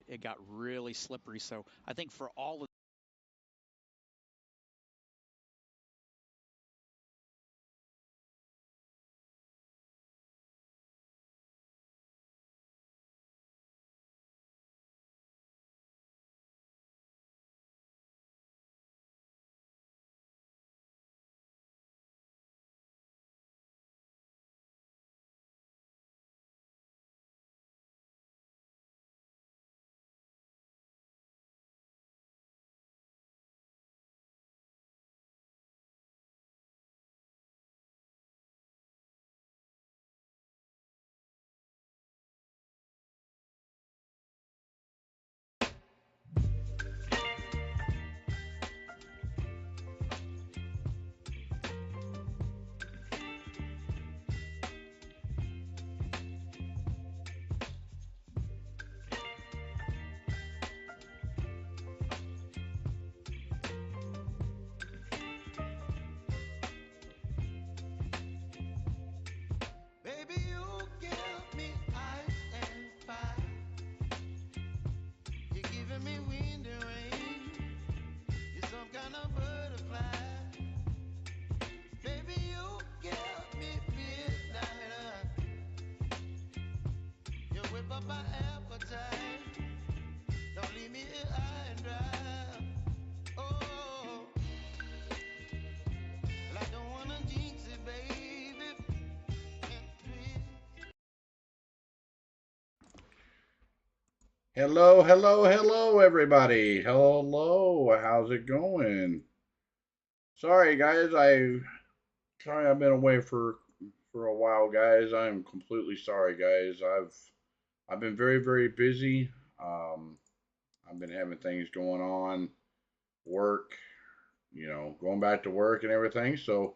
it got really slippery. So I think for all of Baby, you give me ice and fire. You're giving me wind and rain. You're some kind of butterfly. Baby, you give me midnight. You whip up my appetite. Don't leave me here high and dry. Oh, well, I don't wanna jinx it, baby. Hello, hello, hello, everybody. Hello, how's it going? Sorry, guys. Sorry I've been away for a while, guys. I'm completely sorry, guys. I've been very, very busy. I've been having things going on, work, going back to work and everything. So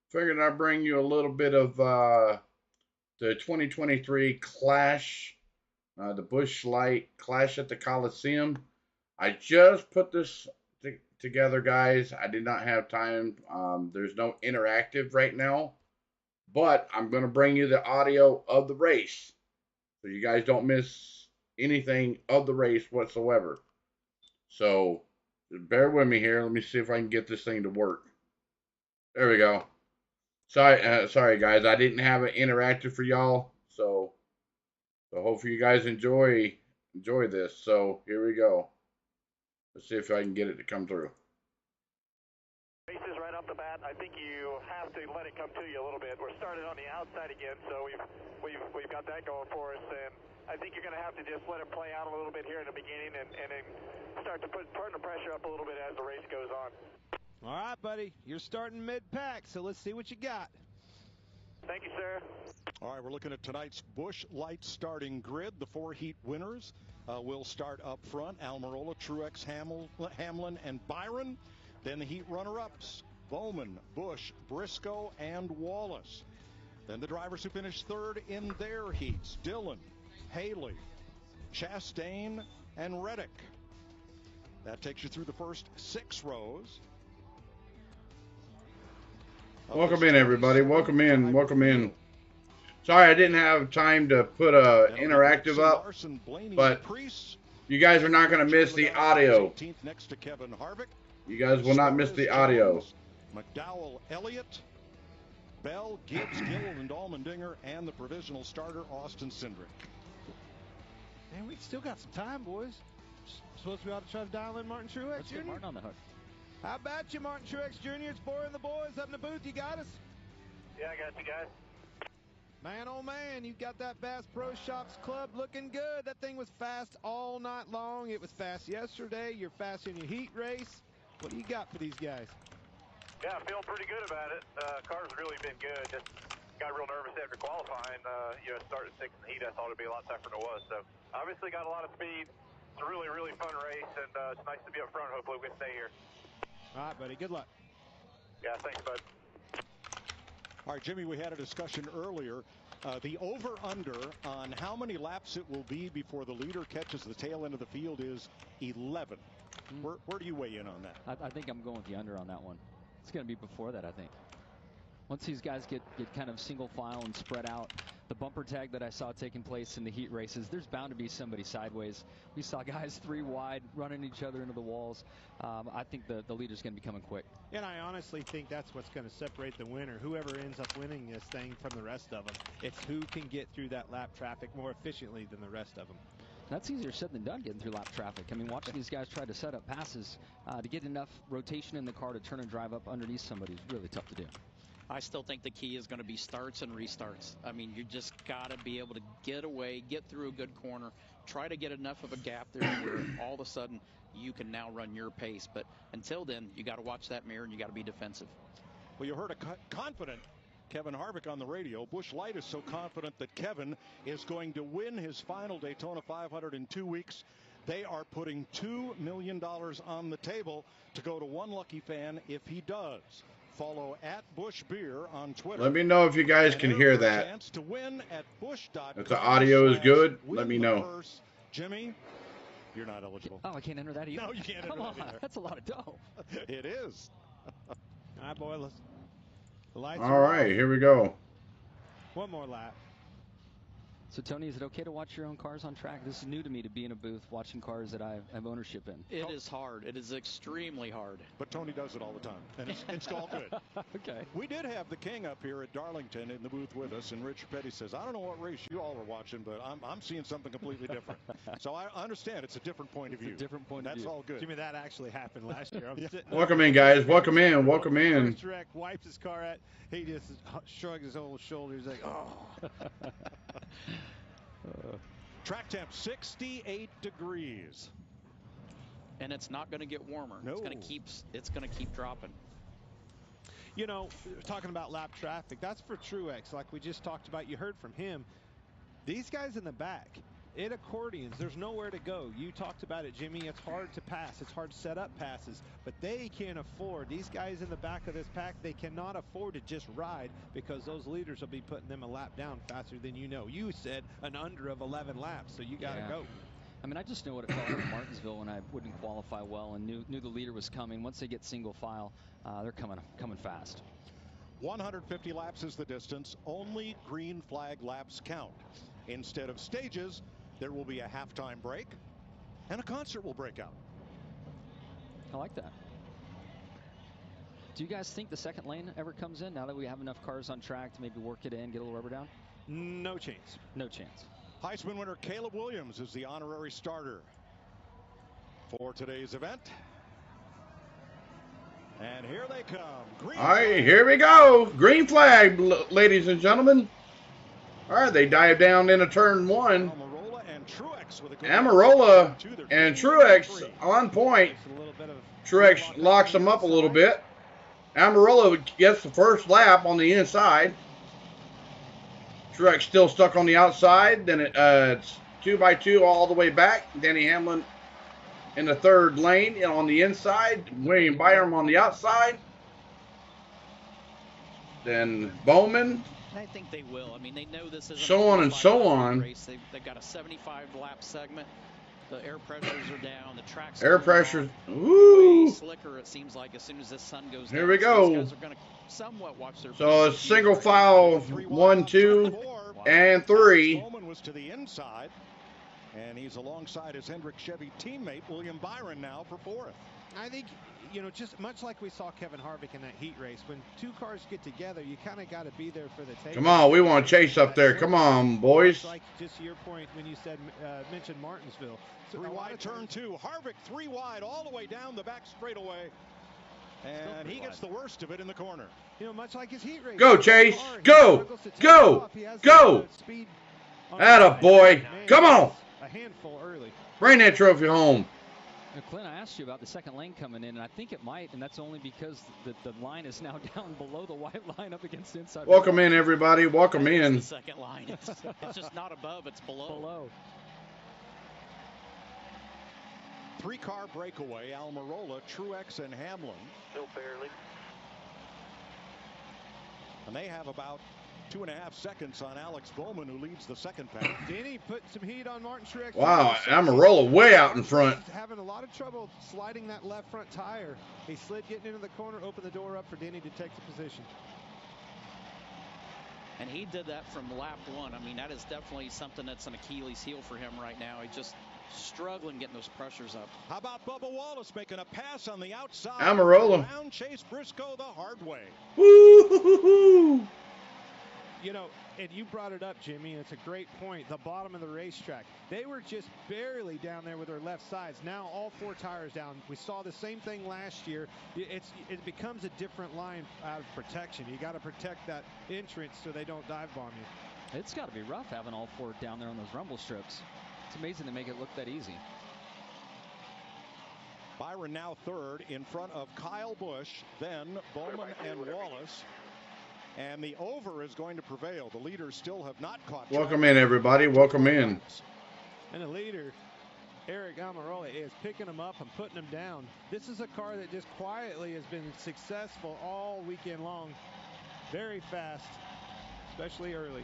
figured I'd bring you a little bit of the 2023 Clash. The Busch Light Clash at the Coliseum. I just put this together, guys. I did not have time. There's no interactive right now, but I'm going to bring you the audio of the race so you guys don't miss anything of the race whatsoever. So bear with me here. Let me see if I can get this thing to work. There we go. Sorry, guys. I didn't have an interactive for y'all, so hopefully you guys enjoy this. So here we go. Let's see if I can get it to come through. Races right off the bat. I think you have to let it come to you a little bit. We're starting on the outside again, so we've got that going for us, and I think you're going to have to just let it play out a little bit here in the beginning, and then start to turn the pressure up a little bit as the race goes on. All right, buddy. You're starting mid-pack, so let's see what you got. Thank you, sir. All right, we're looking at tonight's Busch Light starting grid. The 4 heat winners will start up front. Almirola, Truex, Hamlin, and Byron. Then the heat runner-ups, Bowman, Busch, Briscoe, and Wallace. Then the drivers who finished third in their heats, Dillon, Haley, Chastain, and Reddick. That takes you through the first 6 rows. Welcome in, everybody. Welcome in. Welcome in. Sorry, I didn't have time to put a interactive up, but you guys are not going to miss the audio. You guys will not miss the audio. McDowell, Elliott, Bell, Gibbs, Gill, and Allmendinger, and the provisional starter, Austin Cindric. Man, we've still got some time, boys. Suppose we ought to try to dial in Martin Truex let's Jr.? get Martin on the hook. How about you, Martin Truex Jr.? It's Boy and the boys up in the booth. You got us? Yeah, I got you guys. Man, oh man, you got that Bass Pro Shops Club looking good. That thing was fast all night long. It was fast yesterday. You're fast in your heat race. What do you got for these guys? Yeah, I feel pretty good about it. Car's really been good. Just got real nervous after qualifying. Starting 6th in the heat, I thought it'd be a lot tougher than it was. So obviously got a lot of speed. It's a really, really fun race, and it's nice to be up front. Hopefully we can stay here. All right, buddy. Good luck. Yeah, thanks, bud. All right, Jimmy, we had a discussion earlier. The over-under on how many laps it will be before the leader catches the tail end of the field is 11. Where do you weigh in on that? I think I'm going with the under on that one. It's going to be before that, I think. Once these guys get kind of single file and spread out, the bumper tag that I saw taking place in the heat races, there's bound to be somebody sideways. We saw guys 3 wide running each other into the walls. I think the leader's going to be coming quick. And I honestly think that's what's going to separate the winner. Whoever ends up winning this thing from the rest of them. It's who can get through that lap traffic more efficiently than the rest of them. That's easier said than done, getting through lap traffic. I mean, watching these guys try to set up passes to get enough rotation in the car to turn and drive up underneath somebody is really tough to do. I still think the key is going to be starts and restarts. I mean, you just got to be able to get away, get through a good corner, try to get enough of a gap there where all of a sudden you can now run your pace. But until then, you got to watch that mirror and you got to be defensive. Well, you heard a confident Kevin Harvick on the radio. Busch Light is so confident that Kevin is going to win his final Daytona 500 in 2 weeks. They are putting $2 million on the table to go to one lucky fan if he does. Follow at Busch Beer on Twitter. Let me know if you guys can hear that. Chance to win at Busch.com. If the audio is good, let me know. Purse. Jimmy, you're not eligible. Oh, I can't enter that either. No, you can't enter Come on, that either. that's a lot of dough. It is. All right, boys. The lights All are right, off. here we go. One more lap. So, Tony, is it okay to watch your own cars on track? This is new to me, to be in a booth watching cars that I have ownership in. It is hard. It is extremely hard. But Tony does it all the time, and it's all good. Okay. We did have the king up here at Darlington in the booth with us, and Rich Petty says, I don't know what race you all are watching, but I'm seeing something completely different. So I understand it's a different point of view. It's a different point of view. That's all good. Jimmy, that actually happened last year. I'm sitting Welcome in, guys. Welcome in. Welcome in. First wreck, wipes his car out. He just shrugs his old shoulders like, oh. Track temp 68 degrees. And it's not going to get warmer. No. It's going to keep dropping. You know, talking about lap traffic, that's for Truex, like we just talked about. You heard from him. These guys in the back, it accordions. There's nowhere to go. You talked about it, Jimmy. It's hard to pass. It's hard to set up passes. But they can't afford. These guys in the back of this pack, they cannot afford to just ride because those leaders will be putting them a lap down faster than you know. You said an under of 11 laps, so you got to go. I mean, I just know what it felt like in Martinsville when I wouldn't qualify well and knew the leader was coming. Once they get single file, they're coming fast. 150 laps is the distance. Only green flag laps count. Instead of stages, there will be a halftime break, and a concert will break out. I like that. Do you guys think the second lane ever comes in now that we have enough cars on track to maybe work it in, get a little rubber down? No chance. No chance. Heisman winner Caleb Williams is the honorary starter for today's event. And here they come. Green All right, flag. here we go. Green flag, ladies and gentlemen. All right, they dive down into turn one. Almirola and Truex with a good Amarola two. and Truex on point. Truex locks them up a little bit. Amarola gets the first lap on the inside. Truex still stuck on the outside. Then it's 2x2 all the way back. Denny Hamlin in the third lane and on the inside. William Byram on the outside. Then Bowman. I think they will. I mean, they know this isn't So on and so on. race. They've got a 75-lap segment. The air pressures are down. The track's Air cooling pressure. off. Woo! Way slicker, it seems like, as soon as the sun goes down. Here we So go. these guys are going to somewhat watch their So it's single file 1, 2, and 3. Bowman was to the inside, and he's alongside his Hendrick Chevy teammate William Byron now for fourth. I think, you know, just much like we saw Kevin Harvick in that heat race, when two cars get together, you kind of got to be there for the take. Come on, we want to chase up there. Come on, boys. Like just your point when you said mentioned Martinsville. So Three wide turn two. Harvick 3 wide all the way down the back straightaway. And he gets the worst of it in the corner. You know, much like his heat race. Go, Chase. Go. Go. Go. Atta boy. Come on. A handful early. Bring that trophy home. Now, Clint, I asked you about the second lane coming in, and I think it might, and that's only because the line is now down below the white line up against the inside. Welcome in, everybody. Welcome in. The second line. It's just not above. It's below. 3-car breakaway. Almirola, Truex, and Hamlin. Still barely. And they have about 2.5 seconds on Alex Bowman, who leads the second pack. Denny put some heat on Martin Truex. Wow, Amarola way out in front. Having a lot of trouble sliding that left front tire. He slid getting into the corner, opened the door up for Denny to take the position. And he did that from lap 1. I mean, that is definitely something that's an Achilles heel for him right now. He's just struggling getting those pressures up. How about Bubba Wallace making a pass on the outside? Almirola. Around Chase Briscoe the hard way. Woo-hoo-hoo-hoo. You know, and you brought it up, Jimmy, and it's a great point. The bottom of the racetrack, they were just barely down there with their left sides. Now all 4 tires down. We saw the same thing last year. It becomes a different line out of protection. You got to protect that entrance so they don't dive bomb you. It's got to be rough having all 4 down there on those rumble strips. It's amazing they make it look that easy. Byron now 3rd in front of Kyle Busch, then Bowman and Wallace. And the over is going to prevail. The leaders still have not caught. Welcome in, everybody. Welcome in. And the leader, Eric Almirola, is picking them up and putting them down. This is a car that just quietly has been successful all weekend long. Very fast, especially early.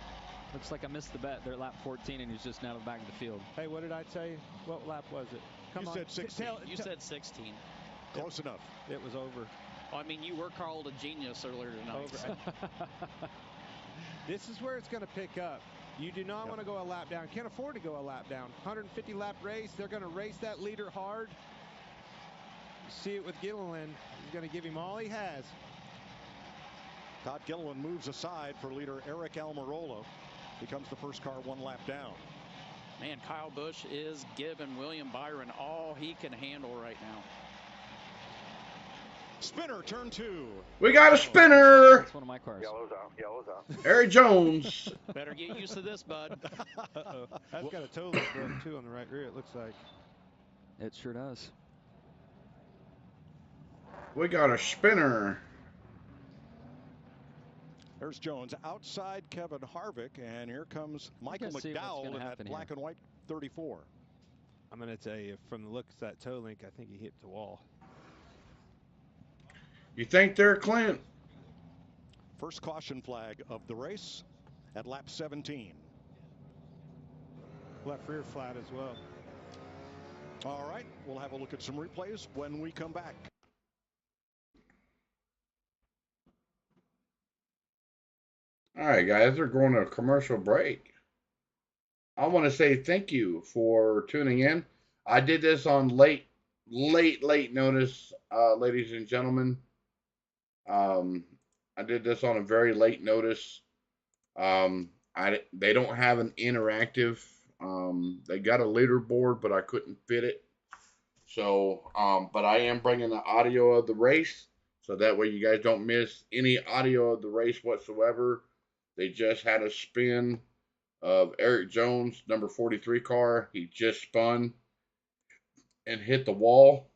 Looks like I missed the bet. They're at lap 14, and he's just now at the back of the field. Hey, what did I tell you? What lap was it? Come on. You said 16. You said 16. Close enough. It was over. Well, I mean, you were called a genius earlier tonight. This is where it's going to pick up. You do not want to go a lap down. Can't afford to go a lap down. 150 lap race. They're going to race that leader hard. You see it with Gilliland. He's going to give him all he has. Todd Gilliland moves aside for leader Eric Almirola. Becomes the first car 1 lap down. Man, Kyle Busch is giving William Byron all he can handle right now. Spinner, turn 2. We got a spinner. That's one of my cars. Yellow's out. Yellow's out. Eric Jones. Better get used to this, bud. Uh-oh. That's got a toe loop broken too on the right rear, it looks like. It sure does. We got a spinner. There's Jones outside Kevin Harvick, and here comes Michael McDowell in that black and white 34. I'm going to tell you, from the looks of that toe link, I think he hit the wall. You think they're Clint? First caution flag of the race at lap 17. Left rear flat as well. All right, we'll have a look at some replays when we come back. All right, guys, they're going to a commercial break. I want to say thank you for tuning in. I did this on late notice, ladies and gentlemen. I did this on a very late notice. They don't have an interactive. They got a leaderboard, but I couldn't fit it. So, but I am bringing the audio of the race, so that way you guys don't miss any audio of the race whatsoever. They just had a spin of Eric Jones, number 43 car. He just spun and hit the wall.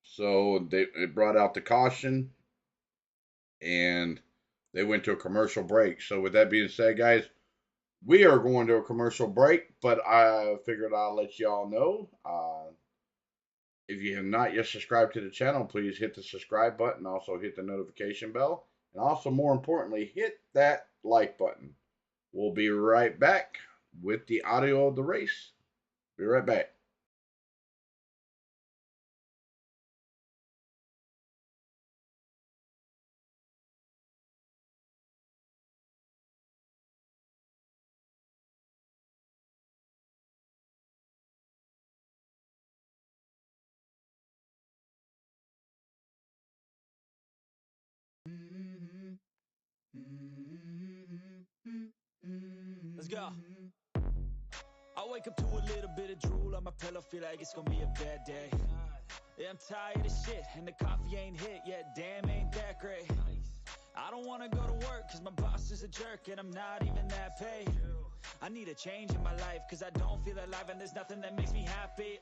So it brought out the caution, and they went to a commercial break. So with that being said, guys, we are going to a commercial break, but I figured I'll let y'all know. If you have not yet subscribed to the channel, please hit the subscribe button. Also hit the notification bell. And also, more importantly, hit that like button. We'll be right back with the audio of the race. Be right back. Let's go. I wake up to a little bit of drool on my pillow, feel like it's gonna be a bad day. Yeah, I'm tired of shit, and the coffee ain't hit yet, damn, ain't that great. I don't wanna go to work, cause my boss is a jerk, and I'm not even that paid. I need a change in my life, cause I don't feel alive, and there's nothing that makes me happy.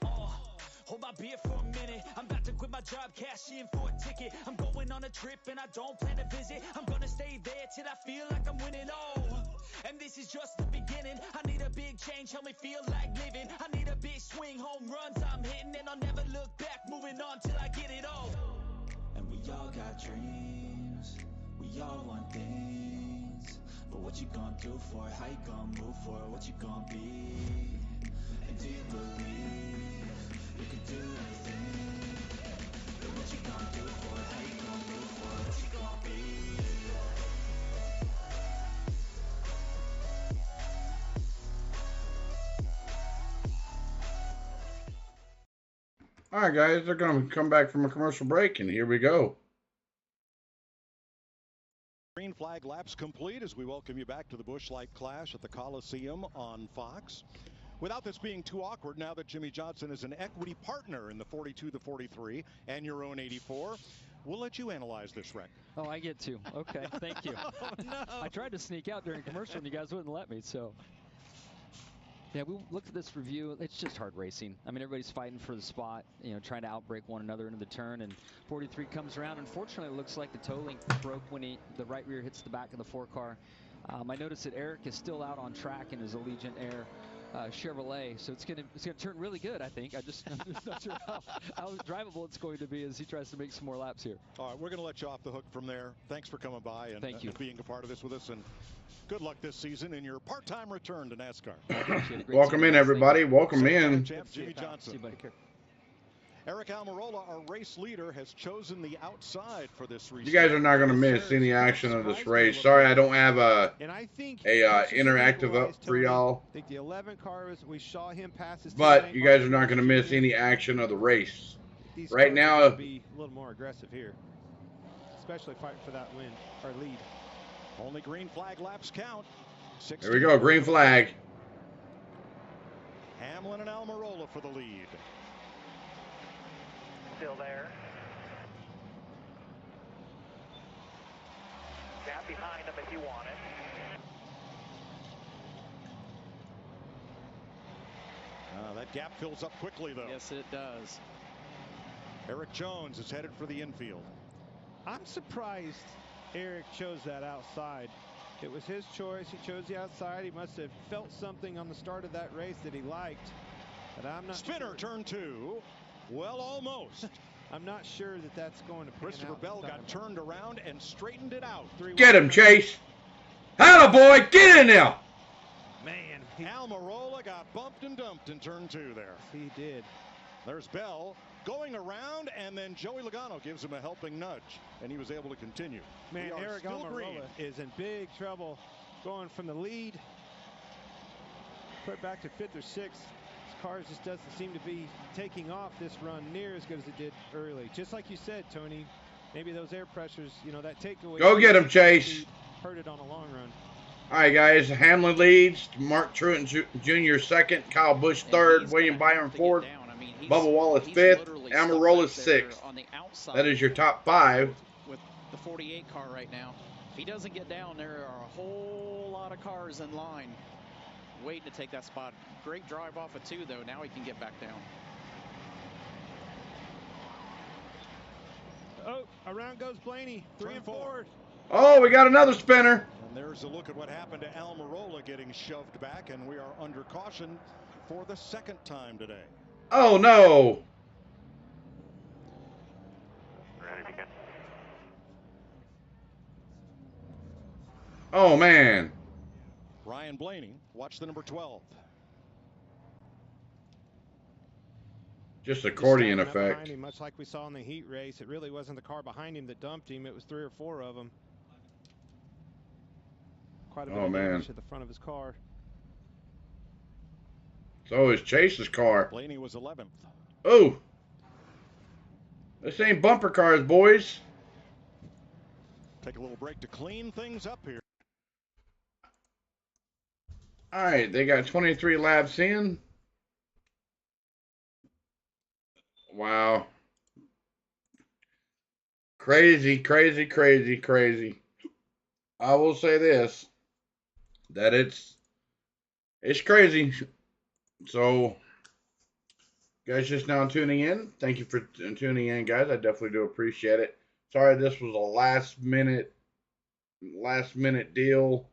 Hold my beer for a minute. I'm about to quit my job, cash in for a ticket. I'm going on a trip and I don't plan to visit. I'm gonna stay there till I feel like I'm winning. And this is just the beginning. I need a big change, help me feel like living. I need a big swing, home runs I'm hitting, and I'll never look back, moving on till I get it all. And we all got dreams, we all want things. But what you gonna do for it? How you gonna move for it? What you gonna be? And do you believe you can do anything? But what you gonna do for it? How you gonna move for it? What you gonna be? All right, guys, they're going to come back from a commercial break, and here we go. Green flag laps complete as we welcome you back to the Busch Light Clash at the Coliseum on Fox. Without this being too awkward, now that Jimmy Johnson is an equity partner in the 42, the 43, and your own 84, we'll let you analyze this wreck. Oh, I get to. Okay, thank you. Oh, no. I tried to sneak out during commercial, and you guys wouldn't let me, so. Yeah, we looked at this review. It's just hard racing. I mean, everybody's fighting for the spot, trying to outbreak one another into the turn. And 43 comes around. Unfortunately, it looks like the toe link broke when the right rear hits the back of the 4-car. I noticed that Eric is still out on track in his Allegiant Air Chevrolet, so it's gonna turn really good. I think. I'm just not sure how drivable it's going to be as he tries to make some more laps here. All right, we're going to let you off the hook from there. Thanks for coming by and Thank you. Being a part of this with us, and good luck this season in your part-time return to NASCAR. I appreciate it. Great Welcome in, everybody. Welcome in. Champ Jimmy Johnson. See you, buddy. Eric Almirola, our race leader, has chosen the outside for this race. You guys are not going to miss any action of this race. Sorry, I don't have a interactive up for y'all. I think the 11 car was, we saw him pass his But you guys are not going to miss any action of the race. Right now, be a little more aggressive here, especially fighting for that win or lead. Only green flag laps count. There we go, green flag. Hamlin and Almirola for the lead. Still there. Gap behind him if you want it. That gap fills up quickly, though. Yes, it does. Eric Jones is headed for the infield. I'm surprised Eric chose that outside. It was his choice. He chose the outside. He must have felt something on the start of that race that he liked. But I'm not Spinner, sure. turn 2. Well, almost. I'm not sure that that's going to pan Christopher out Bell got turned around and straightened it out. Get him, Chase. Atta boy, get in there. Man, Almirola got bumped and dumped in turn 2 there. He did. There's Bell going around, and then Joey Logano gives him a helping nudge, and he was able to continue. Man, Eric Almirola is in big trouble going from the lead. Put back to 5th or 6th. His car just doesn't seem to be taking off this run near as good as it did early. Just like you said, Tony, maybe those air pressures, that takeaway. Go get him, Chase. Hurt it on a long run. All right, guys. Hamlin leads. Mark Truett Jr. second. Kyle Busch third. William Byron fourth. Bubba Wallace fifth. Almirola sixth. That is your top 5. With the 48 car right now. If he doesn't get down, there are a whole lot of cars in line waiting to take that spot. Great drive off of 2, though. Now he can get back down. Oh, around goes Blaney. 3 and 4. Oh, we got another spinner. And there's a look at what happened to Almirola getting shoved back, and we are under caution for the 2nd time today. Oh, no. Ready to go. Oh, man. Ryan Blaney, watch the number 12. Just accordion Just stacking up effect. behind him, much like we saw in the heat race. It really wasn't the car behind him that dumped him. It was 3 or 4 of them. Quite a bit of damage at the front of his car. So is Chase's car. Blaney was 11th. Oh. This ain't bumper cars, boys. Take a little break to clean things up here. All right, they got 23 laps in. Wow. Crazy, crazy, crazy, crazy. I will say this, that it's crazy. So, guys just now tuning in, thank you for tuning in, guys. I definitely do appreciate it. Sorry this was a last minute deal,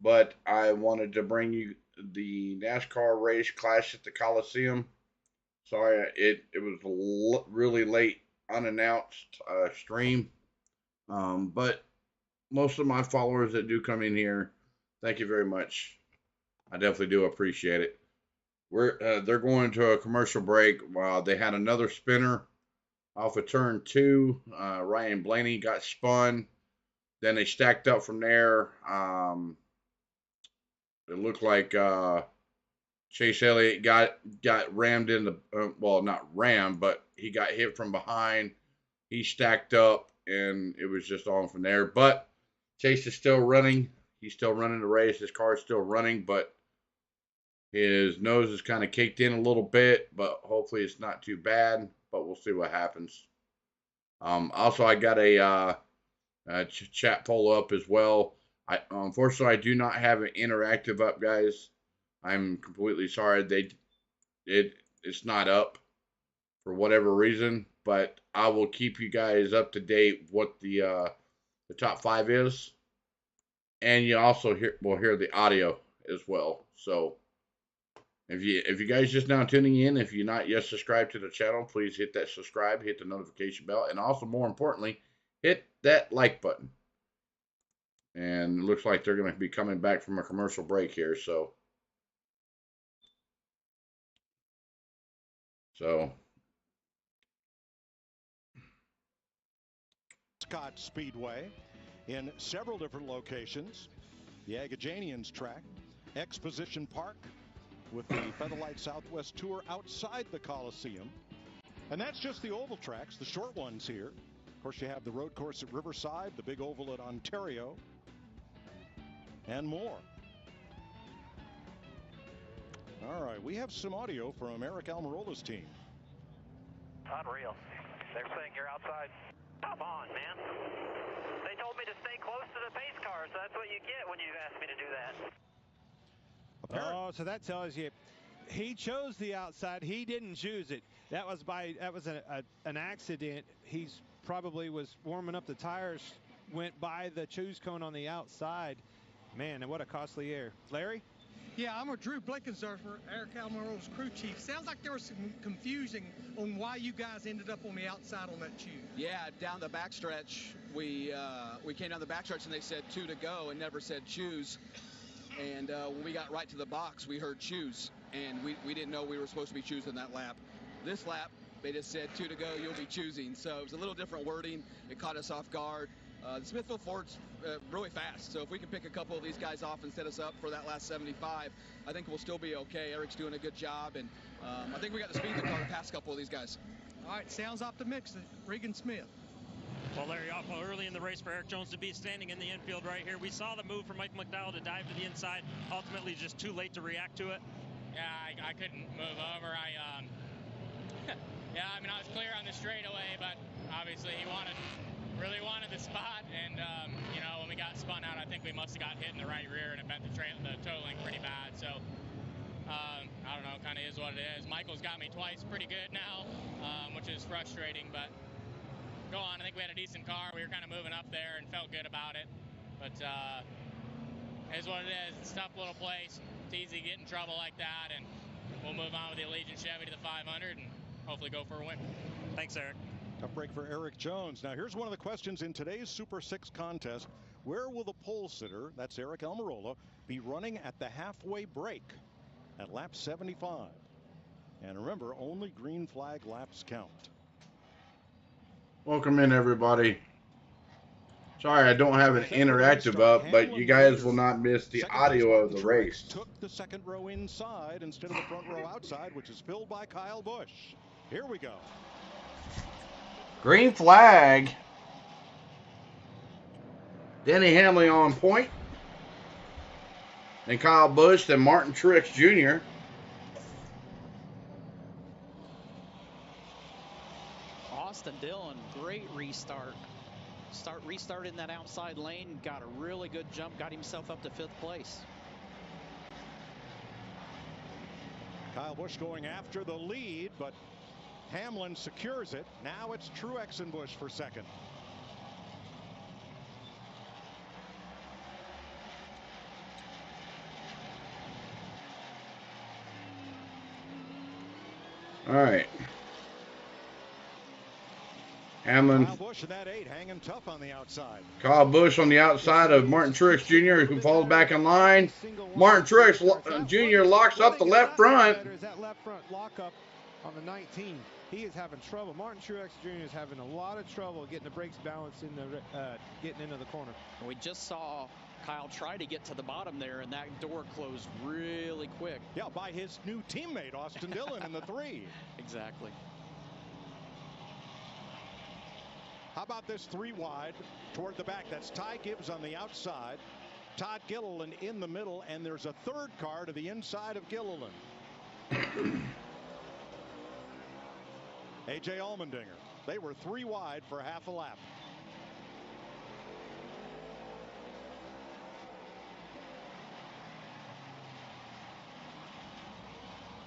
but I wanted to bring you the NASCAR race clash at the Coliseum. Sorry, it was really late, unannounced stream. But most of my followers that do come in here, thank you very much. I definitely do appreciate it. They're going to a commercial break while they had another spinner off of turn 2. Ryan Blaney got spun. Then they stacked up from there. It looked like Chase Elliott got rammed in the well, not rammed, but he got hit from behind. He stacked up, and it was just on from there. But Chase is still running. He's still running the race. His car's still running, but his nose is kind of caked in a little bit. But hopefully it's not too bad. But we'll see what happens. Also, I got a chat poll up as well. Unfortunately, I do not have an interactive up, guys. I'm completely sorry. It's not up for whatever reason, but I will keep you guys up to date what the top 5 is, and you also will hear the audio as well. So if you guys just now tuning in, if you're not yet subscribed to the channel, please hit that subscribe, hit the notification bell, and also more importantly, hit that like button. And it looks like they're going to be coming back from a commercial break here, so Scott Speedway in several different locations. The Agajanians track, Exposition Park with the Featherlight Southwest Tour outside the Coliseum. And that's just the oval tracks, the short ones here. Of course, you have the road course at Riverside, the big oval at Ontario, and more. All right, we have some audio from Eric Almirola's team. Unreal. They're saying you're outside. Come on, man. They told me to stay close to the pace car, so that's what you get when you've asked me to do that. Oh, so that tells you he chose the outside. He didn't choose it. That was an accident. He's probably was warming up the tires, went by the choose cone on the outside. Man, and what a costly error. Larry? Yeah, I'm a Drew Blickensderfer, Eric Almirola's crew chief. Sounds like there was some confusion on why you guys ended up on the outside on that choose. Yeah, down the backstretch, we came down the backstretch and they said 2 to go and never said choose. And when we got right to the box, we heard choose, and we didn't know we were supposed to be choosing that lap. This lap, they just said 2 to go, you'll be choosing. So it was a little different wording. It caught us off guard. The Smithville Ford's really fast, so if we can pick a couple of these guys off and set us up for that last 75, I think we'll still be okay. Eric's doing a good job, and I think we got the speed in the car to pass a couple of these guys. All right, sounds optimistic. Regan Smith. Well, Larry, awful early in the race for Eric Jones to be standing in the infield right here. We saw the move from Mike McDowell to dive to the inside. Ultimately, just too late to react to it. Yeah, I couldn't move over. Yeah, I mean, I was clear on the straightaway, but obviously he really wanted the spot, and you know, when we got spun out, I think we must have got hit in the right rear, and it bent the toe link pretty bad. So I don't know, kind of is what it is. Michael's got me twice pretty good now, which is frustrating, but go on. I think we had a decent car. We were kind of moving up there and felt good about it, but it is what it is. It's a tough little place. It's easy to get in trouble like that, and we'll move on with the Allegiant Chevy to the 500 and hopefully go for a win. Thanks, Eric. Tough break for Eric Jones. Now, here's one of the questions in today's Super 6 contest. Where will the pole sitter, that's Eric Almirola, be running at the halfway break at lap 75? And remember, only green flag laps count. Welcome in, everybody. Sorry, I don't have an interactive up, but you guys will not miss the audio of the race. Took the second row inside instead of the front row outside, which is filled by Kyle Busch. Here we go. Green flag. Denny Hamlin on point. And Kyle Busch, then Martin Truex Jr. Austin Dillon, great restart. Restart in that outside lane, got a really good jump, got himself up to 5th place. Kyle Busch going after the lead, but Hamlin secures it. Now it's Truex and Busch for second. All right. Hamlin. Kyle Busch in that 8, hanging tough on the outside. Kyle Busch on the outside of Martin Truex Jr., who falls back in line. Martin Truex Jr. locks up the left front. Is that left front lockup on the 19? He is having trouble. Martin Truex Jr. is having a lot of trouble getting the brakes balanced in the getting into the corner. We just saw Kyle tried to get to the bottom there, and that door closed really quick. Yeah, by his new teammate, Austin Dillon, in the 3. Exactly. How about this 3 wide toward the back? That's Ty Gibbs on the outside, Todd Gilliland in the middle, and there's a third car to the inside of Gilliland. A.J. Allmendinger. They were 3 wide for half a lap.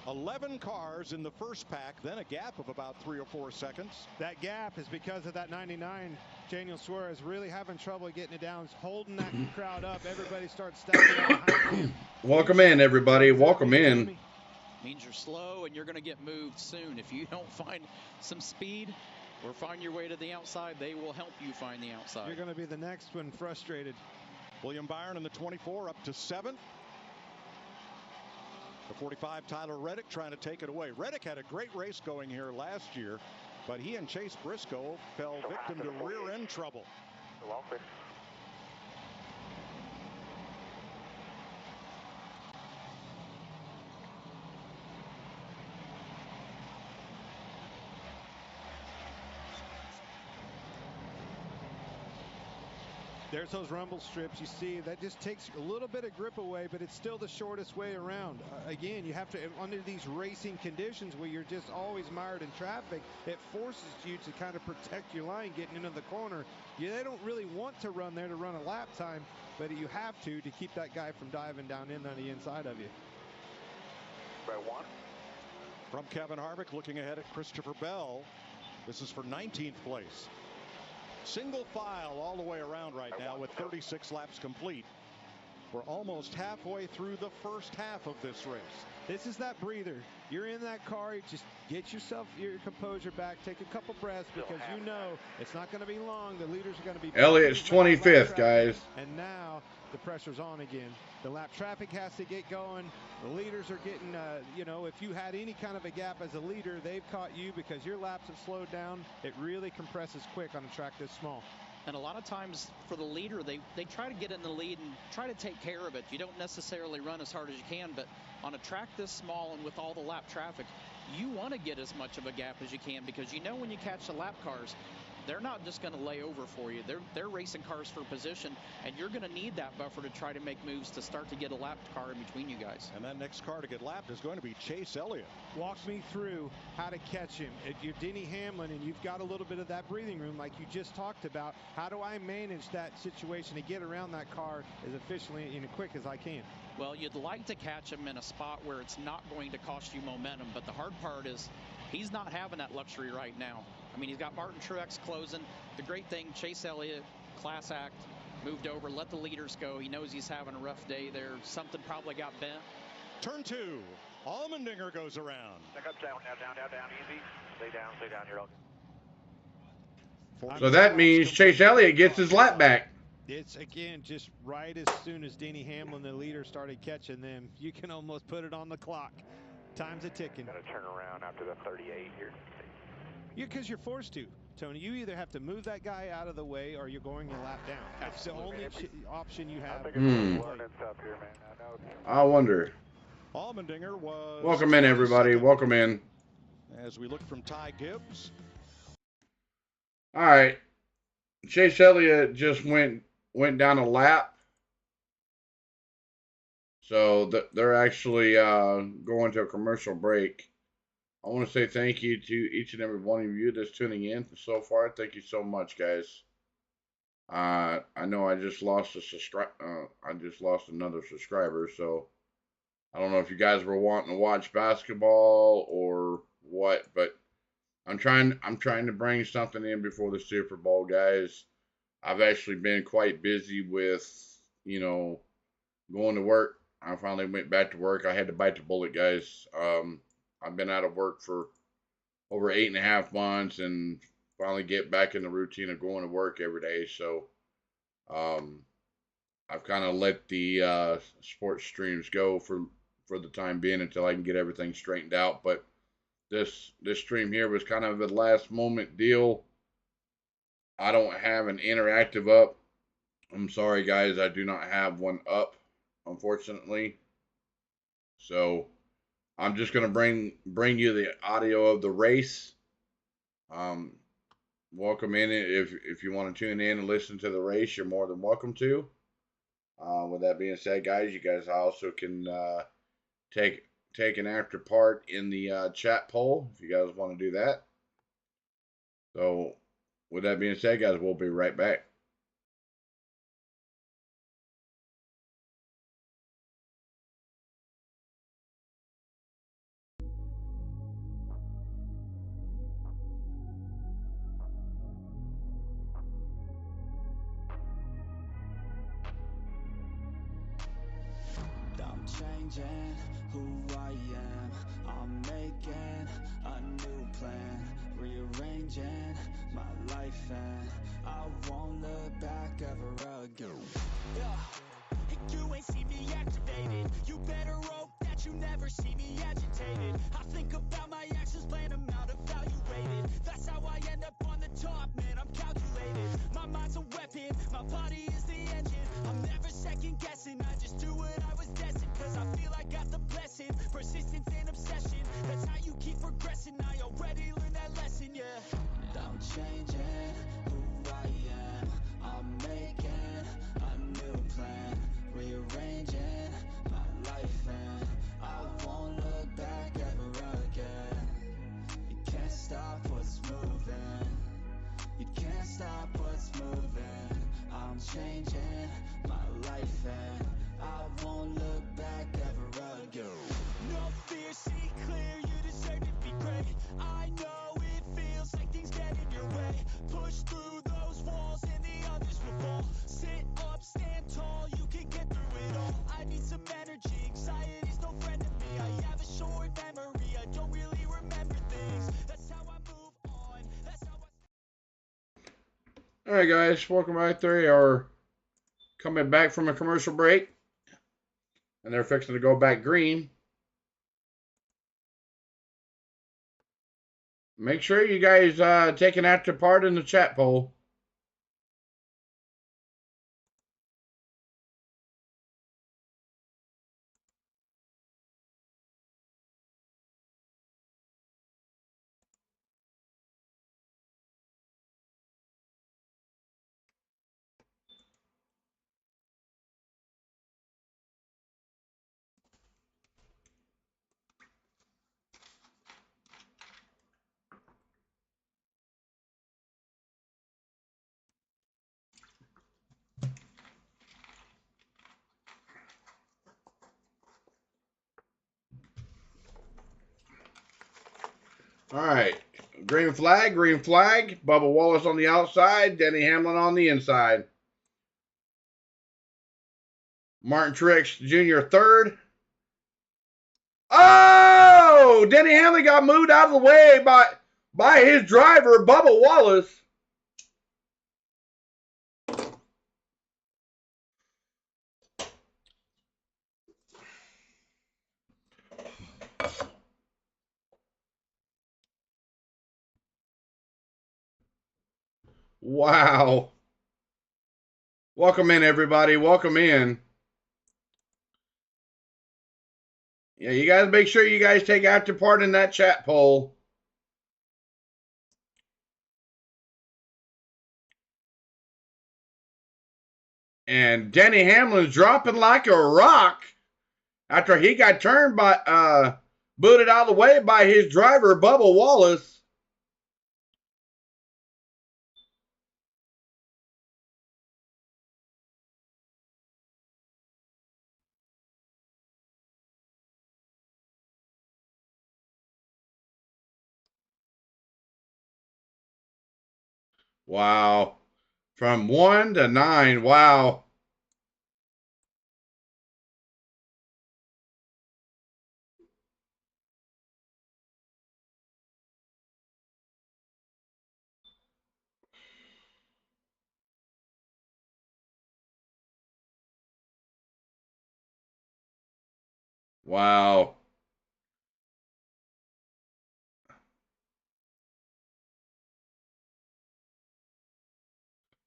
"11 cars in the first pack, then a gap of about 3 or 4 seconds. That gap is because of that 99. Daniel Suarez really having trouble getting it down, holding that crowd up. Everybody starts stacking up behind him. Welcome in, everybody. Welcome in. Means you're slow and you're going to get moved soon. If you don't find some speed or find your way to the outside, they will help you find the outside. You're going to be the next one frustrated. William Byron in the 24 up to 7th. The 45, Tyler Reddick, trying to take it away. Reddick had a great race going here last year, but he and Chase Briscoe fell victim to rear end trouble. There's those rumble strips you see. That just takes a little bit of grip away, but it's still the shortest way around. Again, you have to, under these racing conditions where you're just always mired in traffic, it forces you to kind of protect your line getting into the corner. They don't really want to run there to run a lap time, but you have to keep that guy from diving down in on the inside of you. By 1. From Kevin Harvick, looking ahead at Christopher Bell. This is for 19th place. Single file all the way around right now with 36 laps complete. We're almost halfway through the first half of this race. This is that breather. You're in that car, just get yourself your composure back, take a couple breaths, because you know it's not going to be long. The leaders are going to be... Elliott's 25th, guys. And now the pressure's on again. The lap traffic has to get going. The leaders are getting, if you had any kind of a gap as a leader, they've caught you because your laps have slowed down. It really compresses quick on a track this small. And a lot of times for the leader, they try to get in the lead and try to take care of it. You don't necessarily run as hard as you can, but on a track this small and with all the lap traffic, you want to get as much of a gap as you can, because you know when you catch the lap cars, they're not just going to lay over for you. They're racing cars for position, and you're going to need that buffer to try to make moves to start to get a lapped car in between you guys. And that next car to get lapped is going to be Chase Elliott. Walk me through how to catch him. If you're Denny Hamlin and you've got a little bit of that breathing room like you just talked about, how do I manage that situation to get around that car as efficiently and quick as I can? Well, you'd like to catch him in a spot where it's not going to cost you momentum, but the hard part is he's not having that luxury right now. I mean, he's got Martin Truex closing. The great thing, Chase Elliott, class act, moved over, let the leaders go. He knows he's having a rough day there. Something probably got bent. Turn 2. Allmendinger goes around. Back up, down, easy. Stay down here. So that means Chase Elliott gets his lap back. It's, again, just right as soon as Denny Hamlin, the leader, started catching them, you can almost put it on the clock. Time's a ticking. Got to turn around after the 38 here. Because you're forced to, Tony. You either have to move that guy out of the way or you're going to lap down. That's the only option you have. I wonder. Allmendinger was... Welcome in, everybody. Welcome in. As we look from Ty Gibbs. All right. Chase Elliott just went down a lap. So they're actually going to a commercial break. I want to say thank you to each and every one of you that's tuning in so far. Thank you so much, guys. I know I just lost another subscriber, so I don't know if you guys were wanting to watch basketball or what, but I'm trying to bring something in before the Super Bowl, guys. I've actually been quite busy with, going to work. I finally went back to work. I had to bite the bullet, guys. I've been out of work for over 8.5 months and finally get back in the routine of going to work every day. So I've kind of let the sports streams go for the time being until I can get everything straightened out. But this stream here was kind of a last moment deal. I don't have an interactive up I'm sorry, guys. I do not have one up, unfortunately. So I'm just going to bring you the audio of the race. Welcome in. If you want to tune in and listen to the race, you're more than welcome to. With that being said, guys, you guys also can take an after part in the chat poll if you guys want to do that. So with that being said, guys, we'll be right back. I'm changing who I am. I'm making a new plan, rearranging my life, and I won't look back ever again. You ain't see me activated. You better hope that you never see me agitated. I think about my actions, plan them out, evaluated. That's how I end up on the top, man, I'm calculated. My mind's a weapon, my body is the engine. I'm never second guessing, I just do what I was destined. Cause I feel I got the blessing, persistence and obsession. That's how you keep progressing, I already learned that lesson, yeah. I'm changing who I am. I'm making a new plan, rearranging my life, and I won't look back ever again. You can't stop what's moving. You can't stop what's moving. I'm changing my life, and I won't look back ever again. No fear, see clear, you deserve to be great. I know it feels like things get in your way. Push through those walls and the others will fall. Sit up, stand tall, you can get through it all. I need some energy, anxiety's no friend to me. I have a short memory, I don't really remember things. That's how I move on, that's how I... Alright, guys, welcome back. They are coming back from a commercial break, and they're fixing to go back green. Make sure you guys take an active part in the chat poll. All right, green flag, green flag. Bubba Wallace on the outside, Denny Hamlin on the inside. Martin Truex Jr. third. Oh, Denny Hamlin got moved out of the way by his driver, Bubba Wallace. Wow. Welcome in, everybody. Welcome in. Yeah, you guys make sure you guys take active part in that chat poll. And Denny Hamlin's dropping like a rock after he got turned by booted out of the way by his driver, Bubba Wallace. Wow. From 1 to 9. Wow. Wow.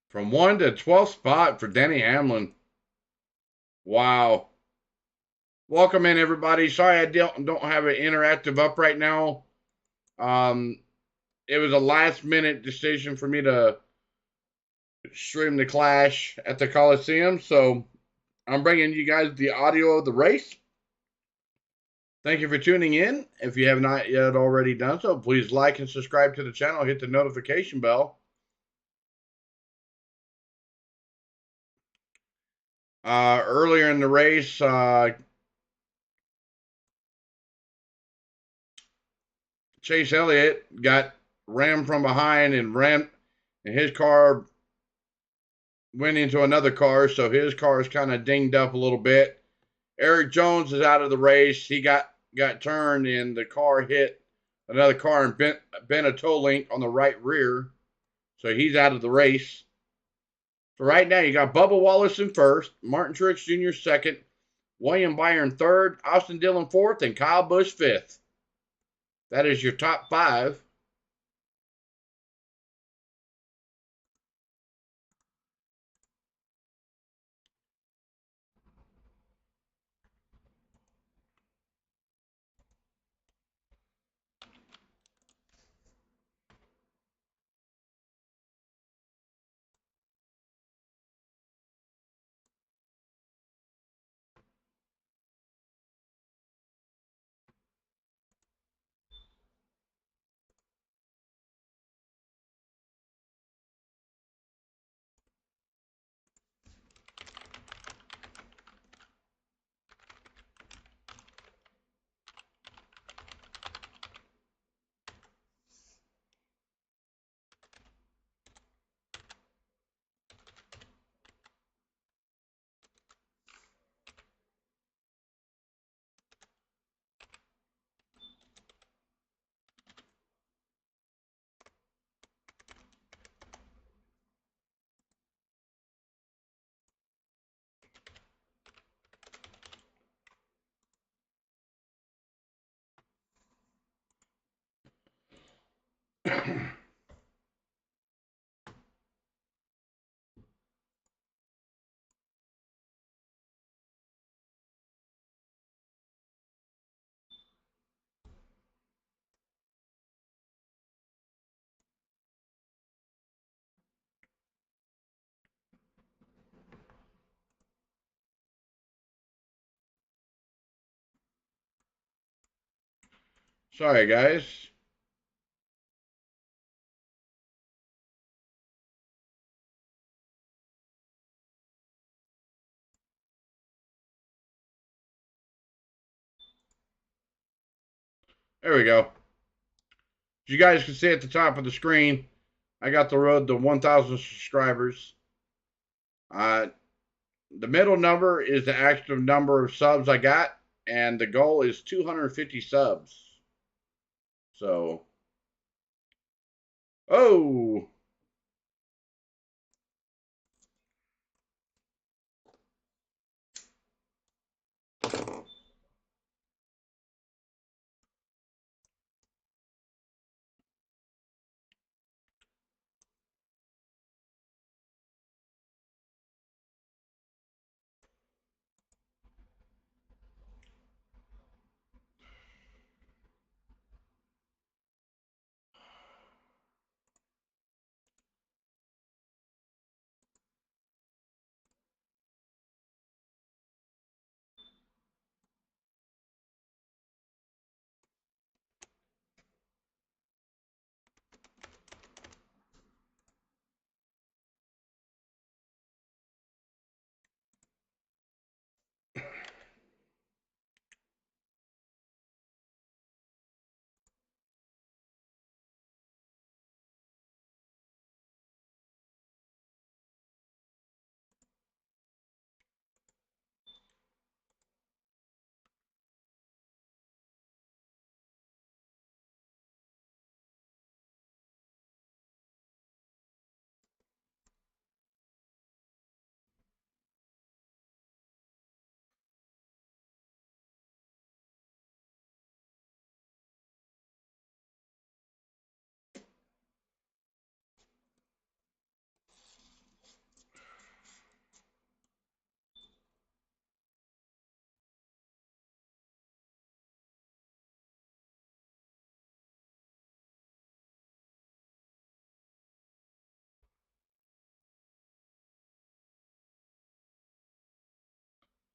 From 1 to 12th spot for Denny Hamlin. Wow. Welcome in, everybody. Sorry I don't have it interactive up right now. It was a last-minute decision for me to stream the Clash at the Coliseum, so I'm bringing you guys the audio of the race. Thank you for tuning in. If you have not yet already done so, please like and subscribe to the channel. Hit the notification bell. Earlier in the race, Chase Elliott got rammed from behind and his car went into another car, so his car is kind of dinged up a little bit. Eric Jones is out of the race. He got turned and the car hit another car and bent a toe link on the right rear, so he's out of the race. So right now you got Bubba Wallace in first, Martin Truex Jr. second, William Byron third, Austin Dillon fourth, and Kyle Busch fifth. That is your top 5. Sorry, guys. There we go. As you guys can see at the top of the screen, I got the road to 1,000 subscribers. The middle number is the active number of subs I got, and the goal is 250 subs. So, oh,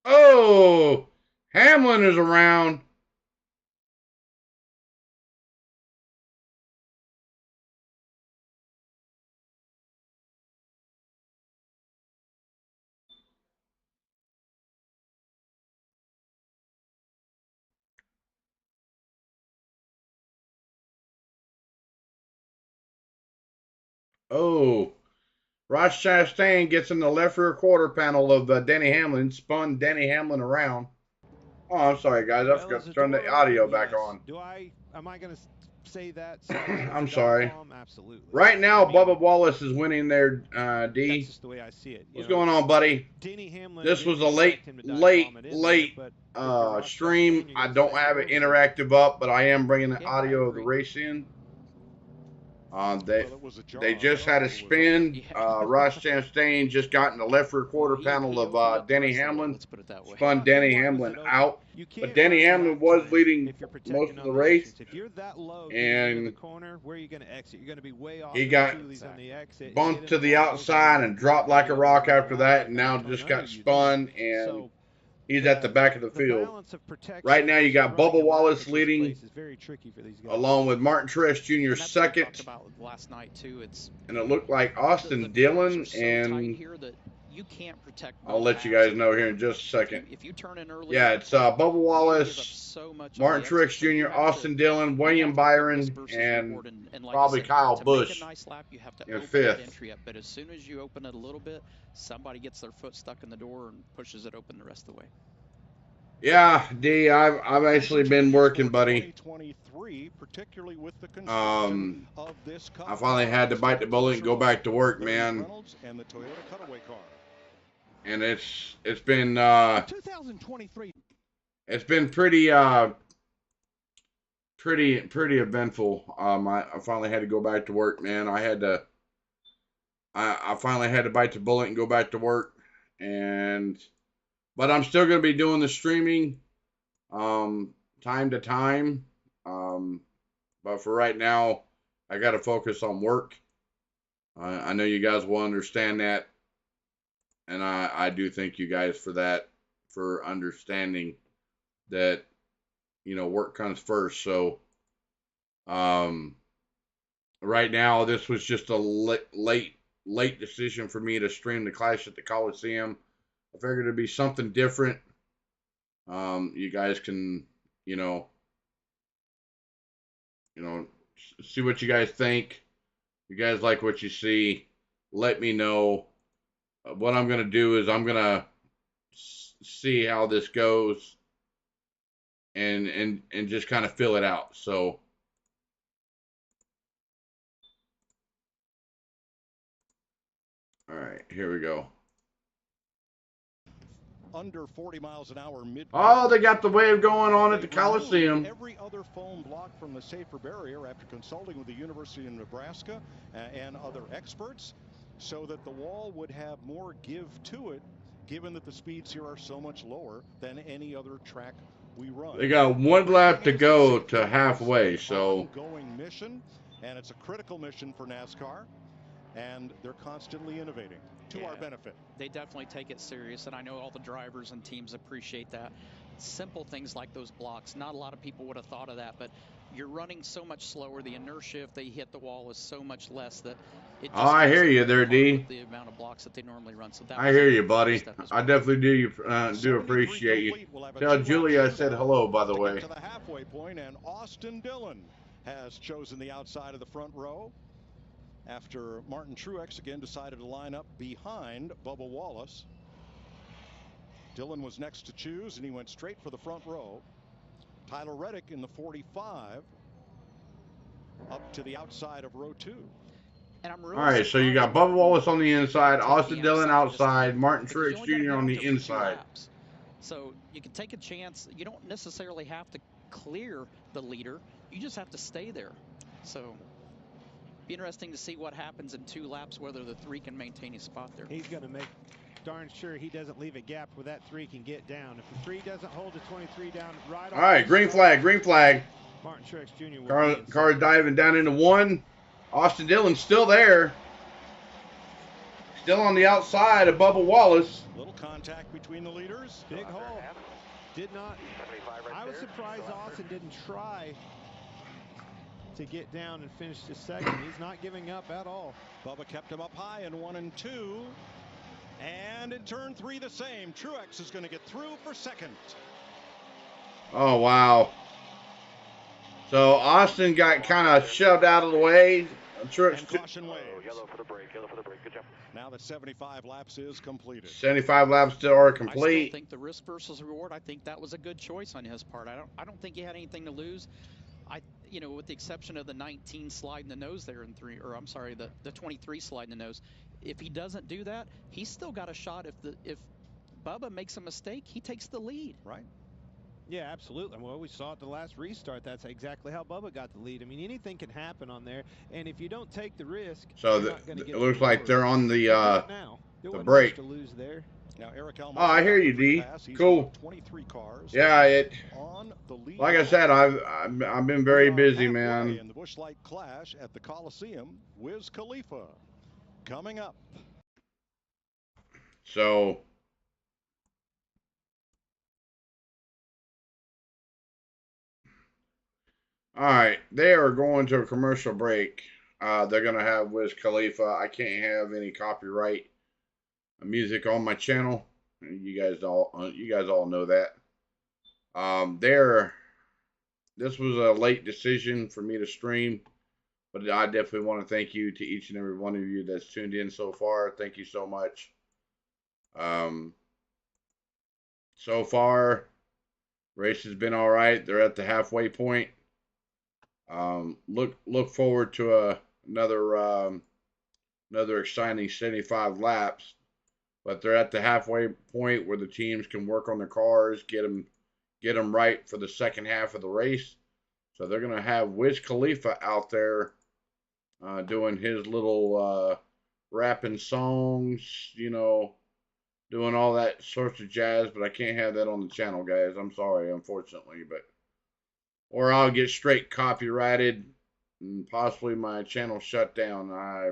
Oh, Hamlin is around. Oh, Ross Chastain gets in the left rear quarter panel of Denny Hamlin, spun Denny Hamlin around. Oh, I'm sorry, guys. I forgot to turn the audio back on. Am I going to say that? I'm sorry. Absolutely. Right now, Bubba Wallace is winning there, D. That's just the way I see it. What's going on, buddy? Denny Hamlin, this was a late stream. I don't have it interactive up, but I am bringing the audio of the race in. They just had a spin. Ross Chastain just got in the left rear quarter panel of Denny Hamlin. Spun Denny Hamlin out. But Denny Hamlin was leading most of the race. If you're that low and the corner, where are you going to exit? You're going to be way off. He got bumped to the outside and dropped like a rock after that, and now just got spun, and he's at the back of the field. Right now, you got Bubba Wallace leading, along with Martin Truex Jr. second. Last night too, and it looked like Austin Dillon, and you can't protect. I'll let you guys know here in just a second. If you turn in early, yeah, it's Bubba Wallace, Martin Truex Jr., Austin Dillon, William Byron, and probably Kyle Busch in fifth. But as soon as you open it a little bit, somebody gets their foot stuck in the door and pushes it open the rest of the way. Yeah, D, I've actually been working, buddy. Particularly with the I finally had to bite the bullet and go back to work, man. And the Toyota Cutaway car. And it's been 2023. It's been pretty eventful. I finally had to go back to work, man. I finally had to bite the bullet and go back to work, but I'm still going to be doing the streaming time to time. But for right now, I got to focus on work. I know you guys will understand that. And I do thank you guys for that, for understanding that, work comes first. So, right now, this was just a late decision for me to stream the Clash at the Coliseum. I figured it'd be something different. You guys can, see what you guys think. If you guys like what you see, let me know. What I'm going to do is I'm going to see how this goes and just kind of fill it out. So, all right, here we go. Under 40 miles an hour mid. Oh, they got the wave going on at the Coliseum. Every other foam block from the safer barrier after consulting with the University of Nebraska and other experts, so that the wall would have more give to it, given that the speeds here are so much lower than any other track we run. They got one lap to go to halfway, so. Ongoing mission, and it's a critical mission for NASCAR, and they're constantly innovating to our benefit. They definitely take it serious, and I know all the drivers and teams appreciate that. Simple things like those blocks, not a lot of people would have thought of that, but you're running so much slower. The inertia, if they hit the wall, is so much less that it just I hear you there, D. The amount of blocks that they normally run. So that I hear you, buddy. I definitely do appreciate you. Tell Julia I said hello, by the way. To the halfway point, and Austin Dillon has chosen the outside of the front row after Martin Truex again decided to line up behind Bubba Wallace. Dillon was next to choose, and he went straight for the front row. Tyler Reddick in the 45 up to the outside of row 2. And I'm really all right, so you got Bubba Wallace on the inside, Austin Dillon outside, Martin Truex Jr. on the inside. So you can take a chance. You don't necessarily have to clear the leader. You just have to stay there. So be interesting to see what happens in 2 laps, whether the 3 can maintain his spot there. He's going to make darn sure he doesn't leave a gap where that 3 can get down. If the 3 doesn't hold the 23 down right all right, green flag, green flag. Martin Truex Jr. Car diving down into 1. Austin Dillon's still there. Still on the outside of Bubba Wallace. Little contact between the leaders. Big hole. Did not. I was surprised Austin didn't try to get down and finish the second. He's not giving up at all. Bubba kept him up high in 1 and 2. And in turn 3, the same. Truex is going to get through for second. Oh, wow. So Austin got kind of shoved out of the way. And caution waves. Yellow for the break. Good job. Now that 75 laps is completed. 75 laps still are I complete. still think the risk versus reward, I think that was a good choice on his part. I don't think he had anything to lose. With the exception of the 19 slide in the nose there in 3, or I'm sorry, the 23 slide in the nose. If he doesn't do that, he's still got a shot. If Bubba makes a mistake, he takes the lead. Right. Yeah, absolutely. Well, we saw at the last restart. That's exactly how Bubba got the lead. I mean, anything can happen on there, and if you don't take the risk, So it looks like they're on the break. To lose there. Now, Eric Oh, I hear you, D. Cool. 23 cars. Yeah, on the lead. Like I said, I've been very busy, man. In the Busch Light Clash at the Coliseum, Wiz Khalifa coming up. So all right, they are going to a commercial break. They're going to have Wiz Khalifa. I can't have any copyright music on my channel. You guys all know that. This was a late decision for me to stream, but I definitely want to thank you to each and every one of you that's tuned in so far. Thank you so much. So far, race has been all right. They're at the halfway point. Look forward to another exciting 75 laps, but they're at the halfway point where the teams can work on their cars, get them right for the second half of the race. So they're gonna have Wiz Khalifa out there doing his little rapping songs, doing all that sorts of jazz. But I can't have that on the channel, guys. I'm sorry, unfortunately, or I'll get straight copyrighted and possibly my channel shut down. I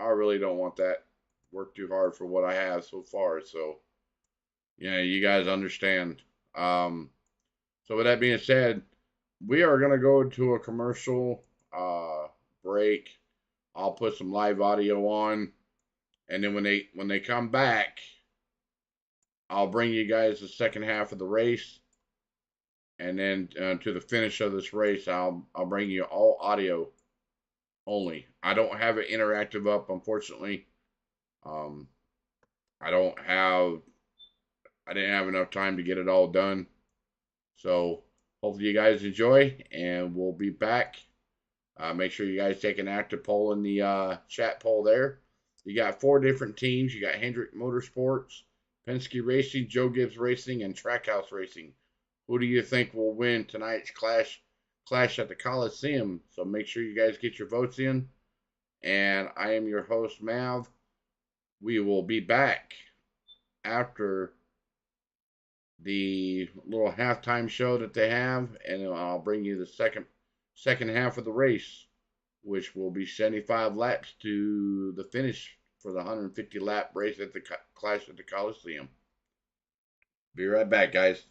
really don't want that. Worked too hard for what I have so far. So, you guys understand. So with that being said, we are going to go to a commercial break. I'll put some live audio on. And then when they come back, I'll bring you guys the second half of the race. And then to the finish of this race, I'll bring you all audio only. I don't have it interactive up, unfortunately. I didn't have enough time to get it all done. So hopefully you guys enjoy, and we'll be back. Make sure you guys take an active poll in the chat poll there. You got 4 different teams. You got Hendrick Motorsports, Penske Racing, Joe Gibbs Racing, and Trackhouse Racing. Who do you think will win tonight's clash at the Coliseum? So make sure you guys get your votes in. And I am your host, Mav. We will be back after the little halftime show that they have, and I'll bring you the second half of the race, which will be 75 laps to the finish for the 150 lap race at the Clash at the Coliseum. Be right back, guys.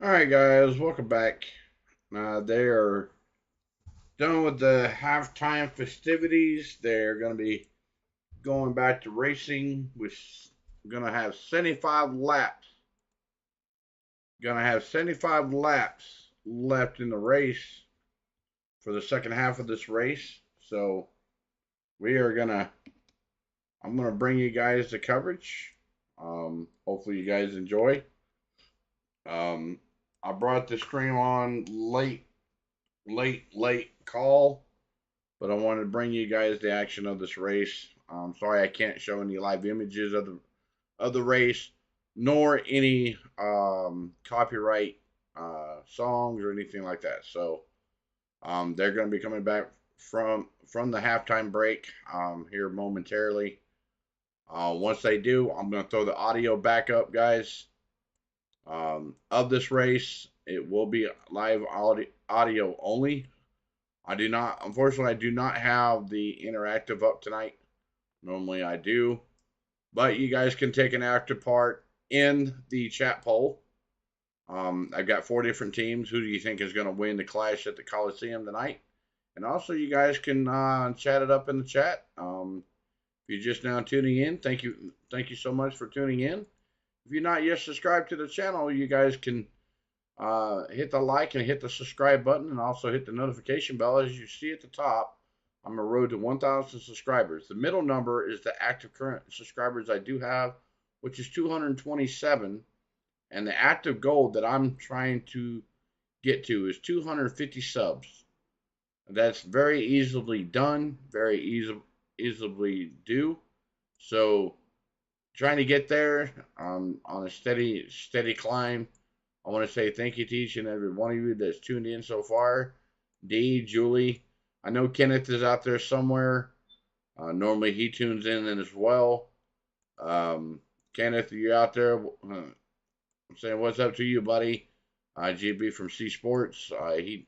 Alright guys, welcome back. They are done with the halftime festivities. They're going to be going back to racing. We're going to have 75 laps. Going to have 75 laps left in the race for the second half of this race. So we are going to, I'm going to bring you guys the coverage. Hopefully you guys enjoy. I brought the stream on late call, but I wanted to bring you guys the action of this race. Sorry I can't show any live images of the race, nor any copyright songs or anything like that. So they're going to be coming back from the halftime break here momentarily. Once they do, I'm going to throw the audio back up, guys. Of this race, it will be live audio only. Unfortunately, I do not have the interactive up tonight. Normally I do, but you guys can take an active part in the chat poll. I've got 4 different teams. Who do you think is going to win the clash at the Coliseum tonight? And also, you guys can chat it up in the chat. If you're just now tuning in, thank you so much for tuning in. If you're not yet subscribed to the channel, you guys can hit the like and hit the subscribe button, and also hit the notification bell. As you see at the top, I'm on the road to 1,000 subscribers. The middle number is the active current subscribers I do have, which is 227. And the active goal that I'm trying to get to is 250 subs. That's very easily done, very easily do. So trying to get there on a steady climb. I want to say thank you to each and every one of you that's tuned in so far. Dee, Julie, I know Kenneth is out there somewhere. Normally he tunes in as well. Kenneth, you're out there. I'm saying what's up to you, buddy. GB from C Sports. He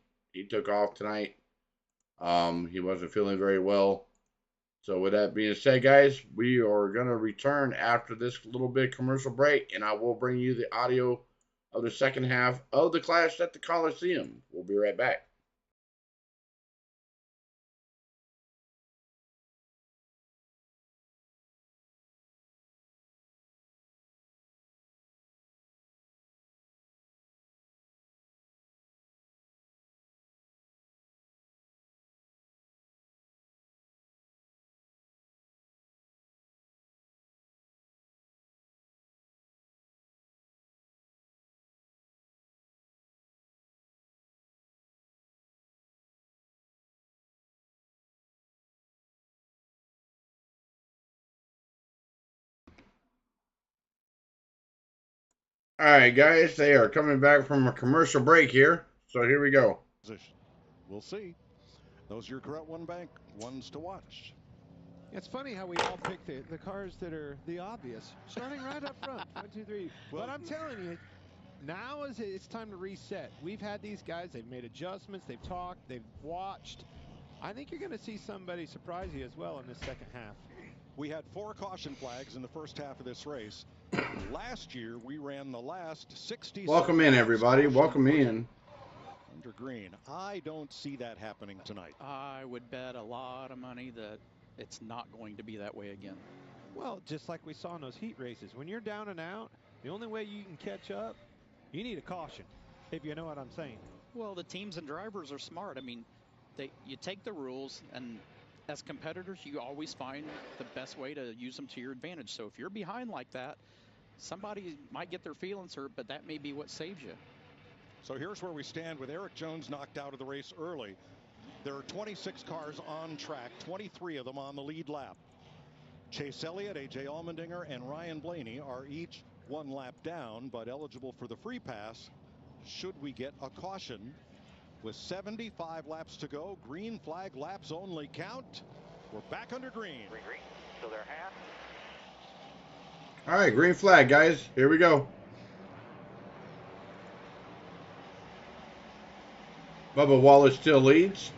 took off tonight. He wasn't feeling very well. So with that being said, guys, we are going to return after this little bit commercial break, and I will bring you the audio of the second half of the clash at the Coliseum. We'll be right back. All right, guys, they are coming back from a commercial break here. So here we go. We'll see. Those are your correct ones to watch. It's funny how we all pick the cars that are the obvious, starting right up front. 1, 2, 3. Well, but I'm telling you, now it's time to reset. We've had these guys, they've made adjustments, they've talked, they've watched. I think you're going to see somebody surprise you as well in this second half. We had 4 caution flags in the first half of this race. Last year, we ran the last 60. Welcome in, everybody. Welcome in. Under green. I don't see that happening tonight. I would bet a lot of money that it's not going to be that way again. Well, just like we saw in those heat races, when you're down and out, the only way you can catch up, you need a caution, if you know what I'm saying. Well, the teams and drivers are smart. I mean, you take the rules, and as competitors, you always find the best way to use them to your advantage. So if you're behind like that, somebody might get their feelings hurt, but that may be what saves you. So here's where we stand with Eric Jones knocked out of the race early. There are 26 cars on track, 23 of them on the lead lap. Chase Elliott, A.J. Allmendinger, and Ryan Blaney are each 1 lap down, but eligible for the free pass should we get a caution. With 75 laps to go, green flag laps only count. We're back under green. Green, so they're half. All right, green flag, guys. Here we go. Bubba Wallace still leads.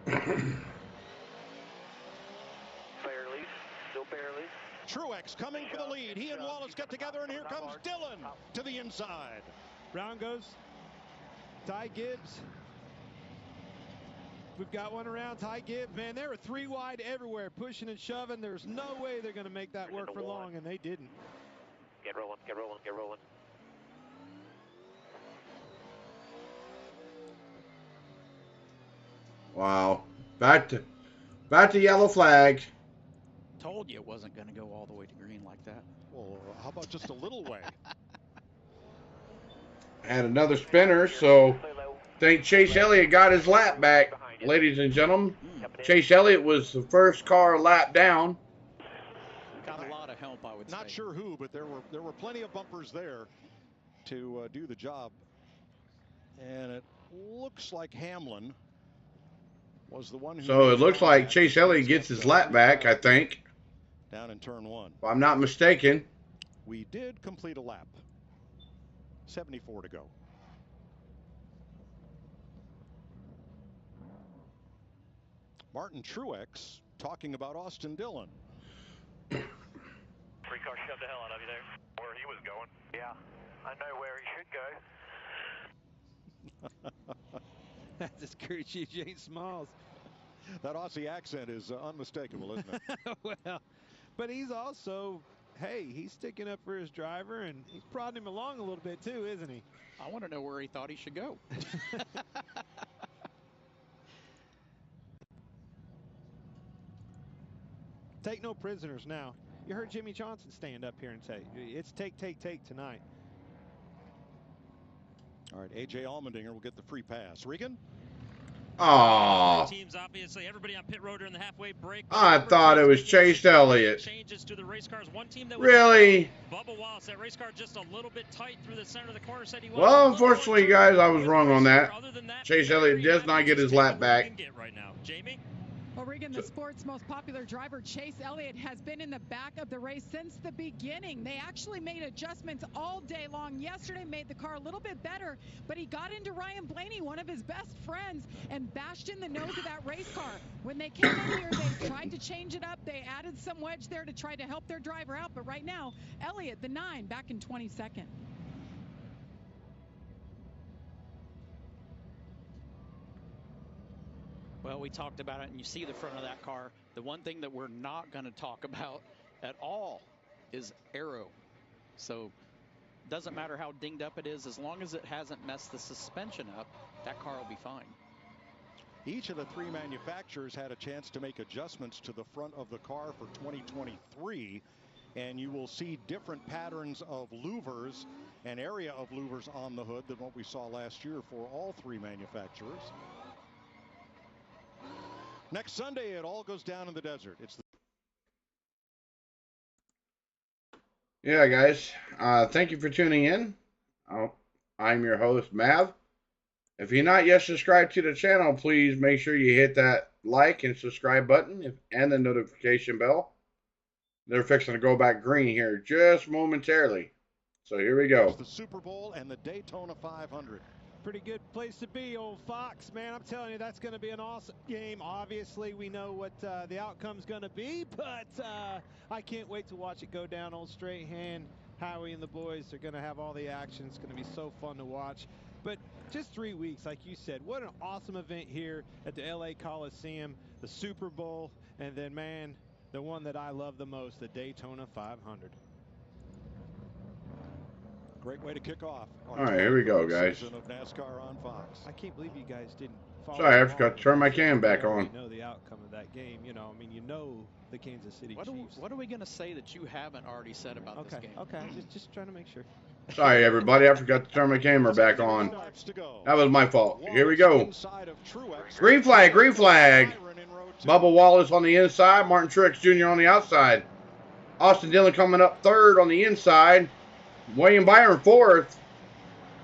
Barely, still barely. Truex coming for the lead. He and Wallace get together, and here comes Dillon to the inside. Round goes Ty Gibbs. We've got one around Ty Gibbs. Man, they were 3 wide everywhere, pushing and shoving. There's no way they're going to make that work for long, and they didn't. Get rolling, get rolling, get rolling. Wow. Back to yellow flag. Told you it wasn't going to go all the way to green like that. Well, how about just a little way? Had another spinner, so I think Chase Elliott got his lap back, ladies and gentlemen. Chase Elliott was the first car lap down. Got a lot of help, I would say. Not sure who, but there were plenty of bumpers there to do the job. And it looks like Hamlin was the one who... So it looks like Chase Elliott gets his lap back, I think. Down in turn 1. If I'm not mistaken. We did complete a lap. 74 to go. Martin Truex talking about Austin Dillon. 3 cars shoved the hell out of you there. Where he was going. Yeah, I know where he should go. That's his crew chief, James Smalls. That Aussie accent is unmistakable, isn't it? Well, but he's also, hey, he's sticking up for his driver, and he's prodding him along a little bit too, isn't he? I want to know where he thought he should go. Take no prisoners now. You heard Jimmy Johnson stand up here and say, it's take tonight. All right, A.J. Allmendinger will get the free pass. Regan? Aww. Teams, obviously, everybody on pit road during the halfway break. I thought it was Chase Elliott. Changes to the race cars. One team that was really? Bubba Wallace, that race car just a little bit tight through the center of the corner. Said he was well, unfortunately, guys, I was wrong on that. Chase Elliott does not get his lap back. Right now. Jamie? Well, Regan, the sport's most popular driver, Chase Elliott, has been in the back of the race since the beginning. They actually made adjustments all day long. Yesterday made the car a little bit better, but he got into Ryan Blaney, one of his best friends, and bashed in the nose of that race car. When they came in here, they tried to change it up. They added some wedge there to try to help their driver out, but right now, Elliott, the 9, back in 22nd. Well, we talked about it, and you see the front of that car. The one thing that we're not going to talk about at all is aero. So it doesn't matter how dinged up it is. As long as it hasn't messed the suspension up, that car will be fine. Each of the 3 manufacturers had a chance to make adjustments to the front of the car for 2023. And you will see different patterns of louvers and area of louvers on the hood than what we saw last year for all 3 manufacturers. Next Sunday, it all goes down in the desert. Yeah, guys. Thank you for tuning in. I'm your host, Mav. If you're not yet subscribed to the channel, please make sure you hit that like and subscribe button and the notification bell. They're fixing to go back green here just momentarily. So here we go. It's the Super Bowl and the Daytona 500. Pretty good place to be, old Fox, man. I'm telling you, that's going to be an awesome game. Obviously, we know what the outcome's going to be, but I can't wait to watch it go down. Old straight hand, Howie and the boys are going to have all the action. It's going to be so fun to watch. But just 3 weeks, like you said, what an awesome event here at the LA Coliseum, the Super Bowl, and then, man, the one that I love the most, the Daytona 500. Great way to kick off. All right, here we go, guys. Of NASCAR on Fox. I can't believe you guys didn't follow. Sorry, I forgot to turn my cam back on. You know the outcome of that game. You know, I mean, you know the Kansas City Chiefs. What are we going to say that you haven't already said about this game? Okay, just trying to make sure. Sorry, everybody. I forgot to turn my camera back on. That was my fault. Here we go. Green flag, green flag. Bubba Wallace on the inside. Martin Truex Jr. on the outside. Austin Dillon coming up 3rd on the inside. William Byron 4th.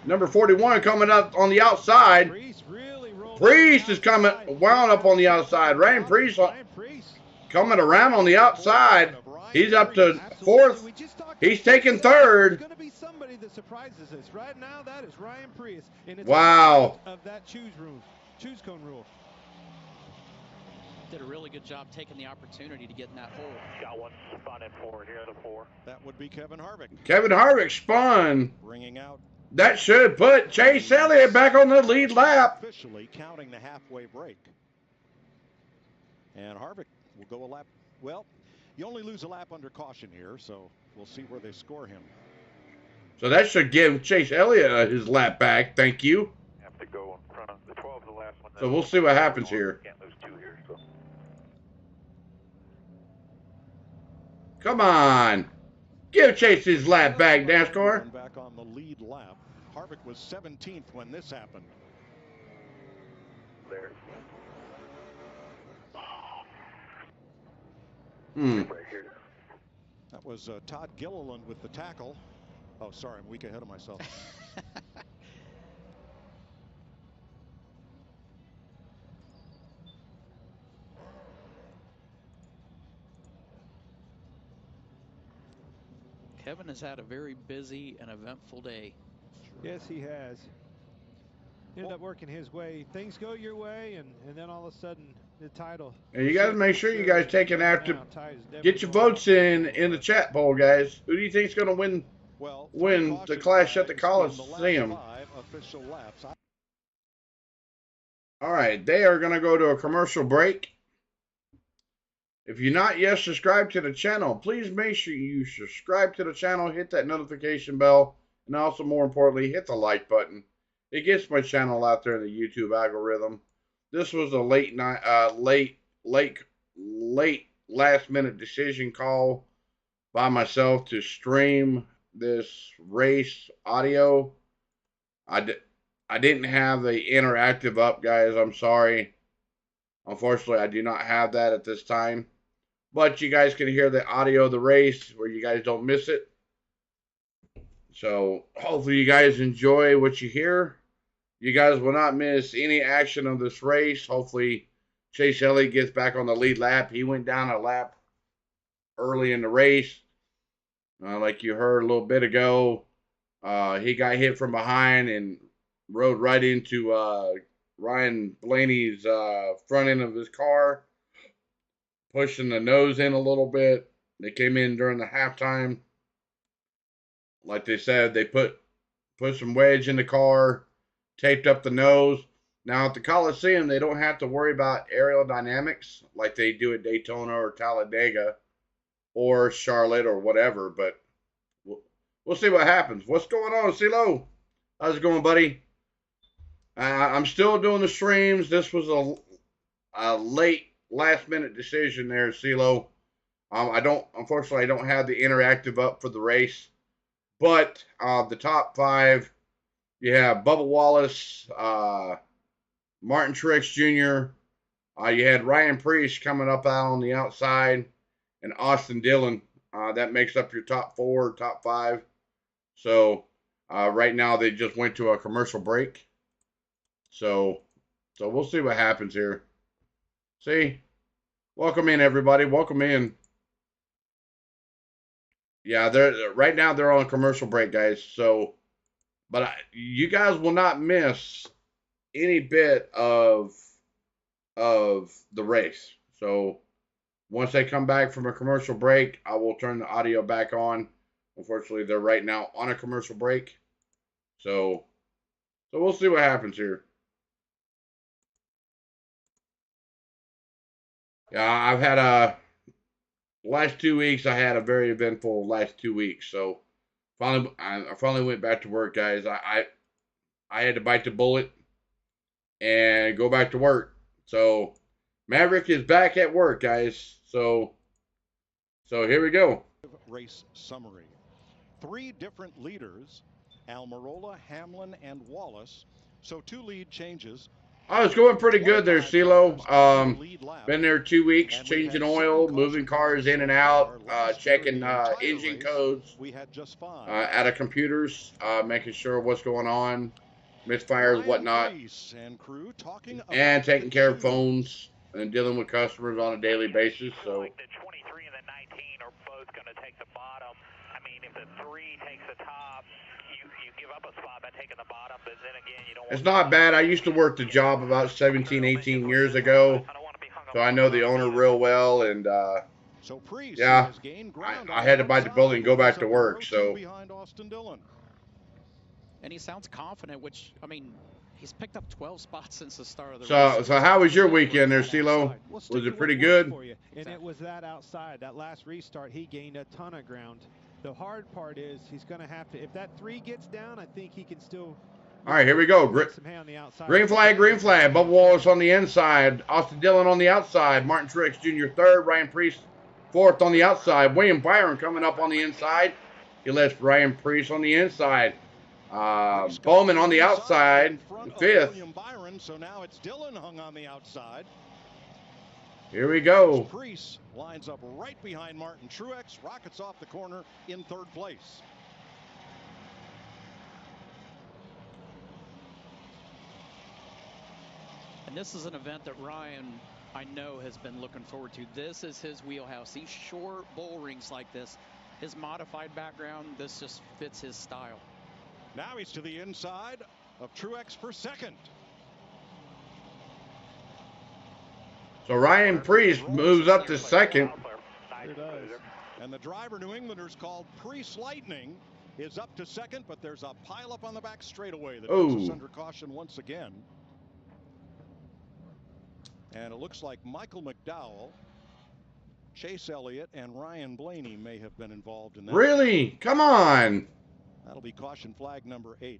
Number 41 coming up on the outside. Priest is coming wound up on the outside. Ryan Priest coming around on the outside. He's up to 4th. He's taking 3rd. Going to be somebody that surprises us. Right now, that is Ryan Priest. And it's wow. Of that choose cone rule. did a really good job taking the opportunity to get in that hole. Got one spun in 4 here, the 4. That would be Kevin Harvick. Kevin Harvick spun. Bringing out. That should put Chase Elliott back on the lead lap. Officially counting the halfway break. And Harvick will go a lap. Well, you only lose a lap under caution here, so we'll see where they score him. So that should give Chase Elliott his lap back. Thank you. Have to go in front of the 12, the last one. So we'll see what happens here. Can't lose 2 here, so. Come on. Give Chase his lap back, NASCAR. Back on the lead lap. Harvick was 17th when this happened. There. Hmm. Right here. That was Todd Gilliland with the tackle. Oh, sorry, I'm a week ahead of myself. Kevin has had a very busy and eventful day. Yes, he has. Ended up working his way. Things go your way, and then all of a sudden, the title. And you guys make sure you guys take an after. Get your votes in the chat poll, guys. Who do you think is going to win the Clash at the Coliseum? All right, they are going to go to a commercial break. If you're not yet subscribed to the channel, please make sure you subscribe to the channel, hit that notification bell, and also, more importantly, hit the like button. It gets my channel out there in the YouTube algorithm. This was a late last-minute decision call by myself to stream this race audio. I didn't have the interactive up, guys. I'm sorry. Unfortunately, I do not have that at this time. But you guys can hear the audio of the race where you guys don't miss it. So hopefully you guys enjoy what you hear. You guys will not miss any action of this race. Hopefully Chase Elliott gets back on the lead lap. He went down a lap early in the race. Like you heard a little bit ago, he got hit from behind and rode right into Ryan Blaney's front end of his car, pushing the nose in a little bit. They came in during the halftime. Like they said, they put some wedge in the car, taped up the nose. Now at the Coliseum, they don't have to worry about aerodynamics like they do at Daytona or Talladega or Charlotte or whatever. But we'll see what happens. What's going on, CeeLo? How's it going, buddy? I'm still doing the streams. This was a late last-minute decision there, CeeLo. Unfortunately, I don't have the interactive up for the race. But the top 5, you have Bubba Wallace, Martin Truex Jr., you had Ryan Preece coming up out on the outside, and Austin Dillon. That makes up your top 4, top 5. So right now they just went to a commercial break. So we'll see what happens here. See? Welcome in, everybody. Welcome in. Yeah, right now they're on a commercial break, guys. So, but you guys will not miss any bit of the race. So once they come back from a commercial break, I will turn the audio back on. Unfortunately, they're right now on a commercial break. So we'll see what happens here. Yeah, I've had last 2 weeks. I had a very eventful last 2 weeks. So I finally went back to work, guys. I had to bite the bullet and go back to work. So Maverick is back at work, guys. So here we go. Race summary. 3 different leaders: Almirola, Hamlin, and Wallace. So 2 lead changes. I was going pretty good there, CeeLo. Been there 2 weeks, changing oil, moving cars in and out, checking engine codes out of computers, making sure what's going on, misfires, whatnot, and taking care of phones and dealing with customers on a daily basis. So. Like the 23 and the 19 are both going to take the bottom. I mean, if the 3 takes the top, you give up a spot by taking the bottom, but then again, you don't. It's not bad. I used to work the job about 17, 18 years ago. so I know the owner real well, and So Priest yeah, has gained ground I had to bite the bullet and go back to work. So behind Austin Dillon. And he sounds confident, which, I mean, he's picked up 12 spots since the start of the race. so how was your weekend there, CeeLo? Was it pretty good? For you. And it was that outside, that last restart, he gained a ton of ground. The hard part is he's going to have to, if that 3 gets down, I think he can still. All right, here we go. Green flag. Bubba Wallace on the inside. Austin Dillon on the outside. Martin Truex Jr. third. Ryan Priest fourth on the outside. William Byron coming up on the inside. He lets Ryan Priest on the inside. Bowman on the outside, fifth. William Byron, so now it's Dillon hung on the outside. Here we go. Priest lines up right behind Martin Truex, rockets off the corner in third place. And this is an event that Ryan, I know, has been looking forward to. This is his wheelhouse. These short bull rings like this, his modified background, this just fits his style. Now he's to the inside of Truex for second. So Ryan Priest moves up to second. And the driver, New Englanders called Priest Lightning, is up to second, but there's a pileup on the back straightaway that puts us under caution once again. And it looks like Michael McDowell, Chase Elliott, and Ryan Blaney may have been involved in that. Really? Come on. That'll be caution flag number 8.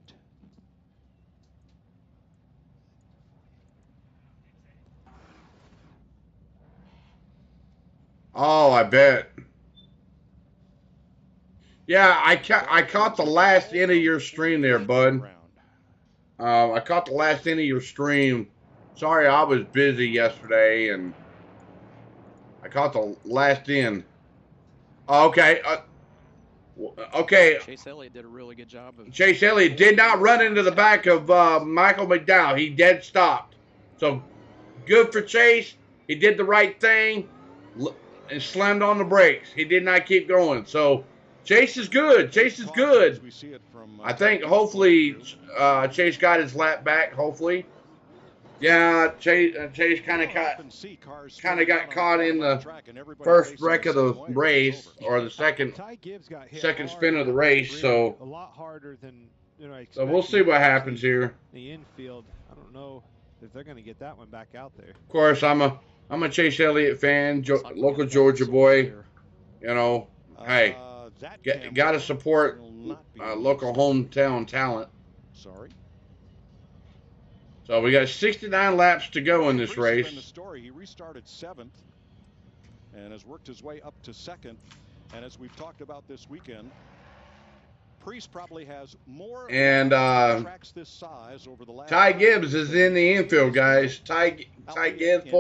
Oh, I bet. Yeah, I caught the last end of your stream there, bud. I caught the last end of your stream. Sorry, I was busy yesterday, and I caught the last end. Okay. Okay. Chase Elliott did a really good job of. Chase Elliott did not run into the back of Michael McDowell. He dead stopped. So good for Chase. He did the right thing and slammed on the brakes. He did not keep going. So Chase is good. Chase is good. I think hopefully Chase got his lap back. Hopefully. Yeah, Chase kind of got caught in the first wreck of the race, or the second spin of the race. So a lot harder than so we'll see what happens here. The infield, I don't know if they're going to get that one back out there. Of course, I'm a Chase Elliott fan, local Georgia boy. You know, hey, got to support local hometown talent. Sorry. So we got 69 laps to go in this race. He restarted 7th and has worked his way up to 2nd. And as we've talked about this weekend, Priest probably has more tracks this size over the last. Ty Gibbs is in the infield, guys. Ty Gibbs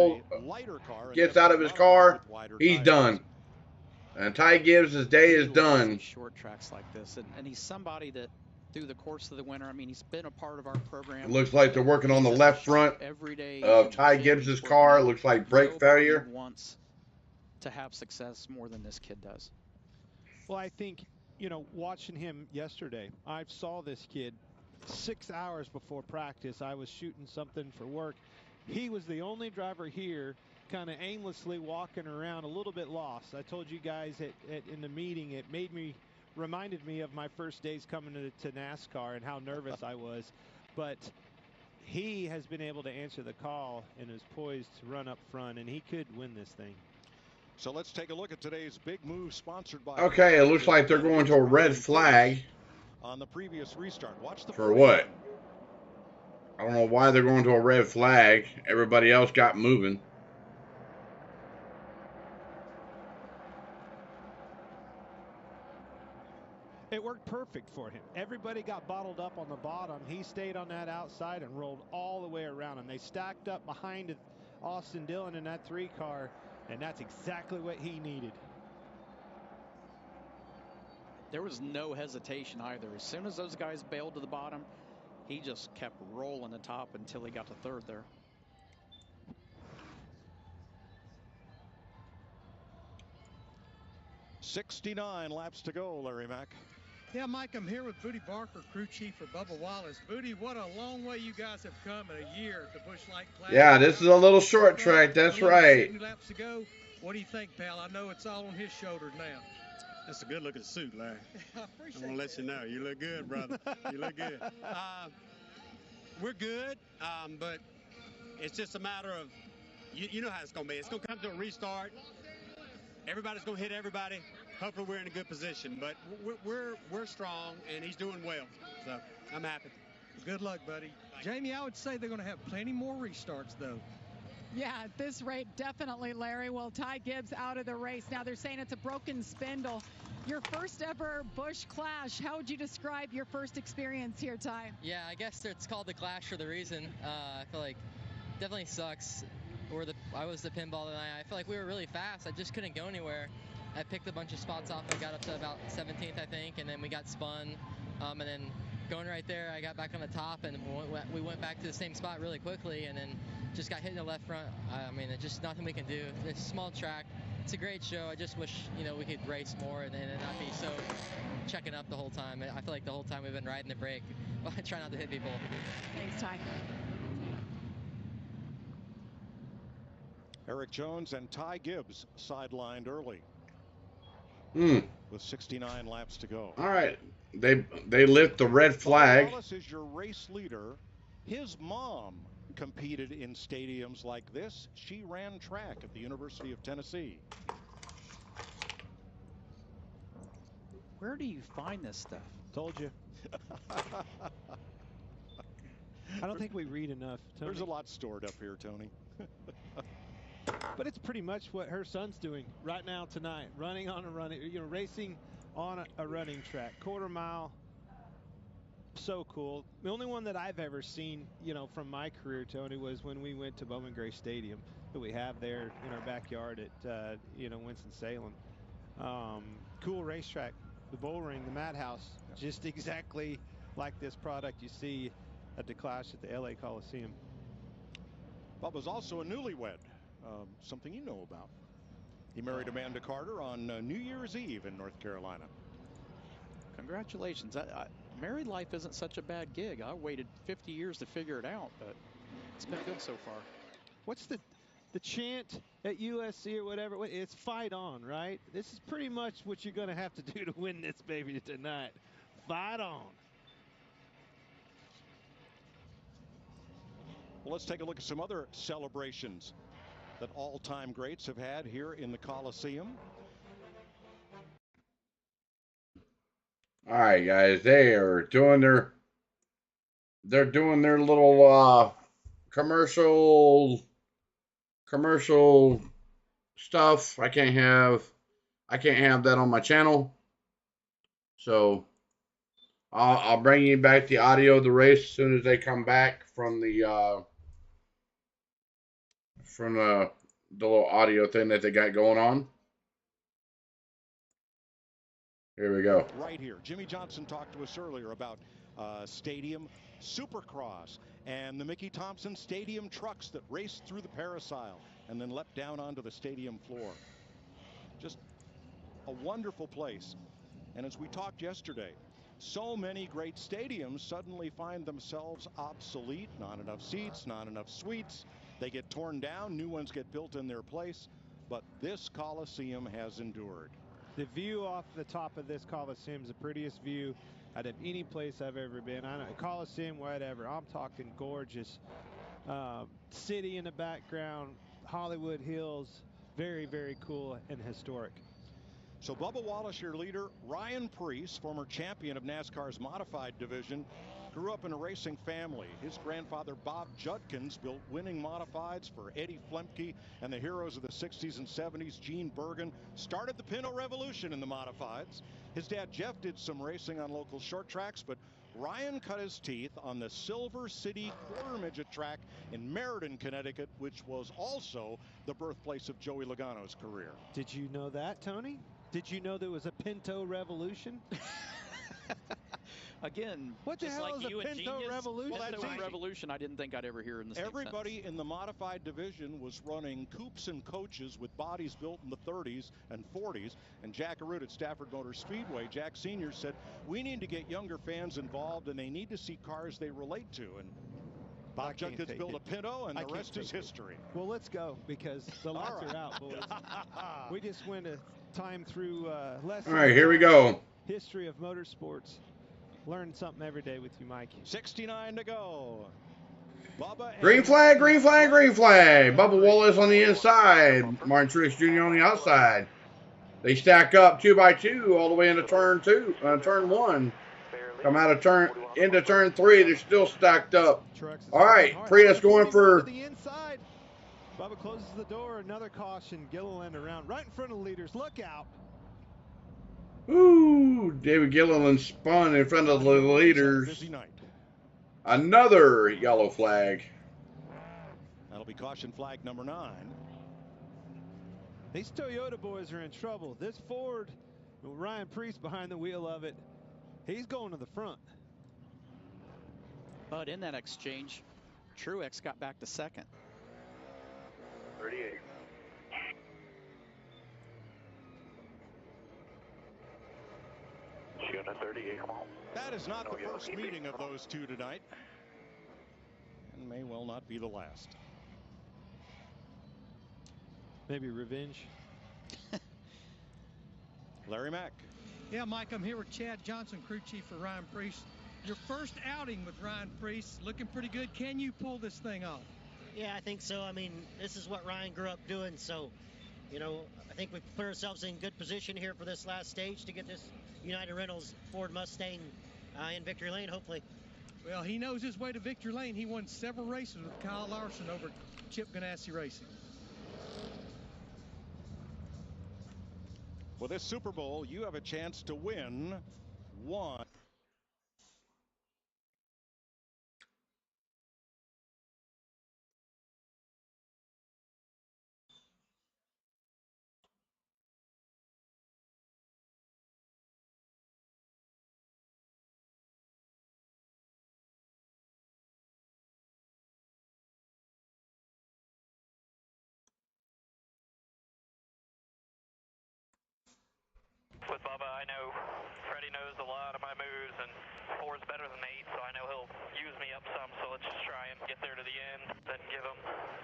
gets out of his car. He's done. And Ty Gibbs' day is done. Short tracks like this, and he's somebody that, through the course of the winter, I mean, he's been a part of our program. It looks like they're working on the left front of Ty Gibbs' car. It looks like brake failure. Wants to have success more than this kid does. Well, I think, watching him yesterday, I saw this kid 6 hours before practice. I was shooting something for work. He was the only driver here kind of aimlessly walking around, a little bit lost. I told you guys in the meeting, it reminded me of my first days coming to NASCAR and how nervous I was. But he has been able to answer the call and is poised to run up front, and he could win this thing. So let's take a look at today's big move sponsored by. Okay, it looks like they're going to a red flag. On the previous restart. Watch the for what? I don't know why they're going to a red flag. Everybody else got moving. It worked perfect for him. Everybody got bottled up on the bottom. He stayed on that outside and rolled all the way around him. They stacked up behind Austin Dillon in that 3 car, and that's exactly what he needed. There was no hesitation either. As soon as those guys bailed to the bottom, he just kept rolling the top until he got to 3rd there. .69 laps to go, Larry Mack. Yeah, Mike, I'm here with Booty Barker, crew chief for Bubba Wallace. Booty, what a long way you guys have come in a year at the Busch Light Classic. Yeah, this is a little short track. That's right. 70 laps to go. What do you think, pal? I know it's all on his shoulders now. That's a good-looking suit, Larry. I appreciate I want to let you know. You look good, brother. You look good. We're good, but it's just a matter of, you know how it's going to be. It's going to come to a restart. Everybody's going to hit everybody. Hopefully we're in a good position, but we're strong, and he's doing well. So I'm happy. Good luck, buddy. Jamie, I would say they're going to have plenty more restarts, though. Yeah, at this rate, definitely, Larry. Well, Ty Gibbs out of the race. Now they're saying it's a broken spindle. Your first ever Busch Clash. How would you describe your first experience here, Ty? Yeah, I guess it's called the Clash for the reason. I feel like definitely sucks. I was the pinball tonight. I feel like we were really fast. I just couldn't go anywhere. I picked a bunch of spots off and got up to about 17th, I think, and then we got spun. And then going right there, I got back on the top, and we went back to the same spot really quickly, and then just got hit in the left front. I mean, it's just nothing we can do. It's a small track. It's a great show. I just wish, we could race more and not be so checking up the whole time. I feel like the whole time we've been riding the brake. Try not to hit people. Thanks, Ty. Eric Jones and Ty Gibbs sidelined early. With 69 laps to go. All right. They lift the red flag. Wallace is your race leader. His mom competed in stadiums like this. She ran track at the University of Tennessee. Where do you find this stuff? Told you. I don't think we read enough, Tony. There's a lot stored up here, Tony. But it's pretty much what her son's doing right now tonight, racing on a running track, quarter mile. So cool. The only one that I've ever seen, from my career, Tony, was when we went to Bowman Gray Stadium that we have there in our backyard at, Winston-Salem. Cool racetrack, the bull ring, the madhouse, just exactly like this product you see at the Clash at the LA Coliseum. Bubba's also a newlywed. Something you know about. He married Amanda Carter on New Year's Eve in North Carolina. Congratulations. Married life isn't such a bad gig. I waited 50 years to figure it out, but it's been good so far. What's the chant at USC or whatever? It's fight on, right? This is pretty much what you're going to have to do to win this baby tonight. Fight on. Well, let's take a look at some other celebrations that all-time greats have had here in the Coliseum. All right, guys, they're doing their little commercial stuff. I can't have that on my channel, so I'll bring you back the audio of the race as soon as they come back from the little audio thing that they got going on. Here we go. Right here. Jimmy Johnson talked to us earlier about Stadium Supercross and the Mickey Thompson Stadium trucks that raced through the parasoil and then leapt down onto the stadium floor. Just a wonderful place. And as we talked yesterday, so many great stadiums suddenly find themselves obsolete. Not enough seats, not enough suites. They get torn down, new ones get built in their place, but this Coliseum has endured. The view off the top of this Coliseum is the prettiest view out of any place I've ever been. I know, Coliseum, whatever. I'm talking gorgeous. City in the background, Hollywood Hills, very, very cool and historic. So Bubba Wallace, your leader. Ryan Preece, former champion of NASCAR's modified division, grew up in a racing family. His grandfather, Bob Judkins, built winning modifieds for Eddie Flemke and the heroes of the 60s and 70s, Gene Bergen. Started the Pinto Revolution in the modifieds. His dad, Jeff, did some racing on local short tracks, but Ryan cut his teeth on the Silver City quarter midget track in Meriden, Connecticut, which was also the birthplace of Joey Logano's career. Did you know that, Tony? Did you know there was a Pinto Revolution? Again, what the just hell like is you a and Pinto Genius, Revolution? Pinto Well, Revolution, I didn't think I'd ever hear in the same Everybody sentence. in the modified division was running coupes and coaches with bodies built in the 30s and 40s. And Jack Arute at Stafford Motor Speedway, Jack Sr. said, we need to get younger fans involved, and they need to see cars they relate to. And Bob Junkins built a Pinto, and the rest is history. Well, let's go, because the lights are out, boys. We just went a time through less. All right, here we go. History of motorsports. Learn something every day with you, Mike. 69 to go. Bubba Green flag, green flag, green flag. Bubba Wallace on the inside. Martin Truex Jr. on the outside. They stack up 2 by 2 all the way into turn 1. Come out of into turn 3. They're still stacked up. All right, Prius going for the inside. Bubba closes the door. Another caution. Gilliland around right in front of the leaders. Look out. Ooh, David Gilliland spun in front of the leaders. Another yellow flag. That'll be caution flag number 9. These Toyota boys are in trouble. This Ford, Ryan Preece behind the wheel of it, he's going to the front. But in that exchange, Truex got back to second. 38. Shooting at 38, come on. That is not the first meeting of those two tonight, and may well not be the last. Maybe revenge. Larry Mack. Yeah, Mike, I'm here with Chad Johnson, crew chief for Ryan Preece. Your first outing with Ryan Preece, looking pretty good. Can you pull this thing off? Yeah, I think so. I mean, this is what Ryan grew up doing, so, you know, I think we've put ourselves in good position here for this last stage to get this United Rentals Ford Mustang in victory lane, hopefully. Well, he knows his way to victory lane. He won several races with Kyle Larson over at Chip Ganassi Racing. With this Super Bowl, you have a chance to win one. With Bubba, I know Freddie knows a lot of my moves, and 4's better than 8, so I know he'll use me up some, so let's just try and get there to the end, then give him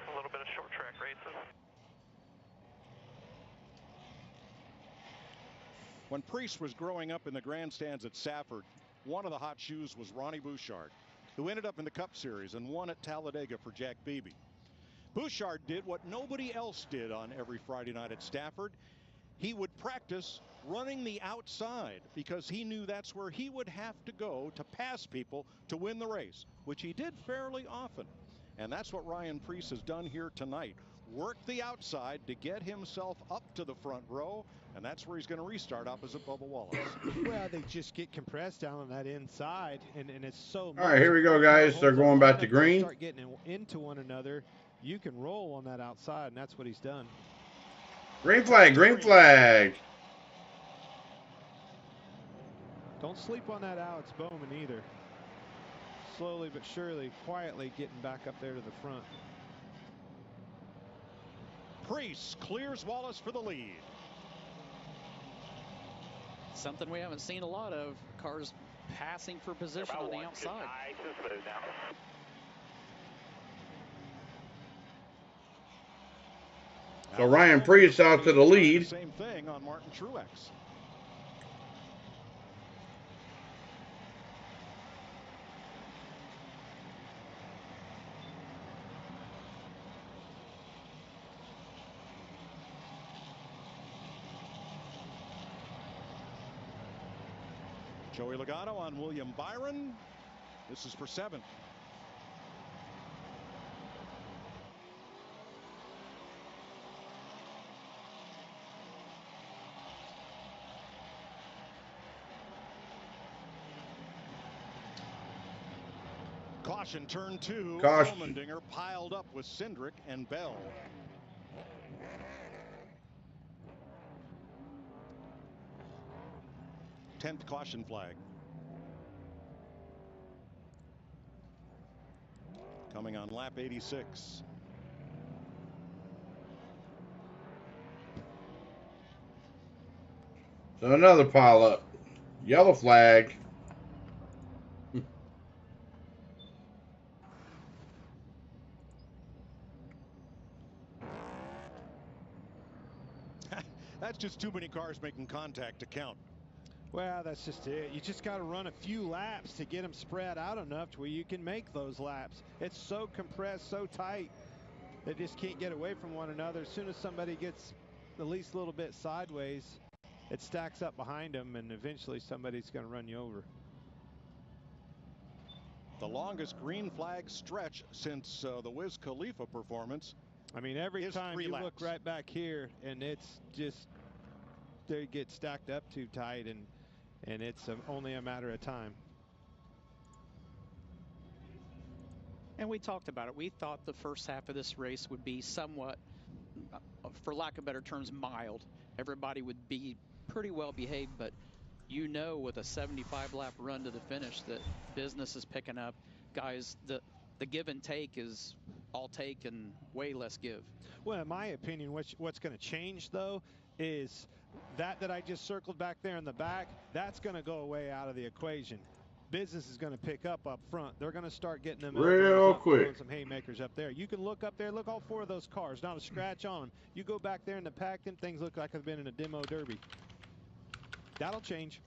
a little bit of short track racing. When Preece was growing up in the grandstands at Safford, one of the hot shoes was Ronnie Bouchard, who ended up in the Cup Series and won at Talladega for Jack Beebe. Bouchard did what nobody else did on every Friday night at Stafford. He would practice running the outside because he knew that's where he would have to go to pass people to win the race, which he did fairly often. And that's what Ryan Preece has done here tonight. Work the outside to get himself up to the front row, and that's where he's going to restart opposite Bubba Wallace. Well, they just get compressed down on that inside, and it's so All right, here we go, guys. They're going back to green. Start getting into one another. You can roll on that outside, and that's what he's done. Green flag, green flag. Don't sleep on that Alex Bowman either. Slowly but surely, quietly getting back up there to the front. Preece clears Wallace for the lead. Something we haven't seen a lot of, cars passing for position on the outside. So Ryan Preece out to the lead. Same thing on Martin Truex. Joey Logano on William Byron. This is for 7th. Caution, turn 2. Caution. Allmendinger piled up with Cindric and Bell. Tenth caution flag. coming on lap 86. So another pile up. Yellow flag. That's just too many cars making contact to count. Well, that's just it. You just got to run a few laps to get them spread out enough to where you can make those laps. It's so compressed, so tight, they just can't get away from one another. As soon as somebody gets the least little bit sideways, it stacks up behind them, and eventually somebody's going to run you over. The longest green flag stretch since the Wiz Khalifa performance. I mean, every time you look right back here, and it's just they get stacked up too tight, and it's only a matter of time. And we talked about it. We thought the first half of this race would be somewhat, for lack of better terms, mild. Everybody would be pretty well behaved, but you know, with a 75-lap run to the finish, that business is picking up. Guys, the give and take is all take and way less give. Well, in my opinion, what's going to change, though, is that I just circled back there in the back, that's going to go away out of the equation. Business is going to pick up front. They're going to start getting them real quick. Some haymakers up there. You can look up there, look all four of those cars, not a scratch on them. You go back there in the pack, them things look like they've been in a demo derby. That'll change.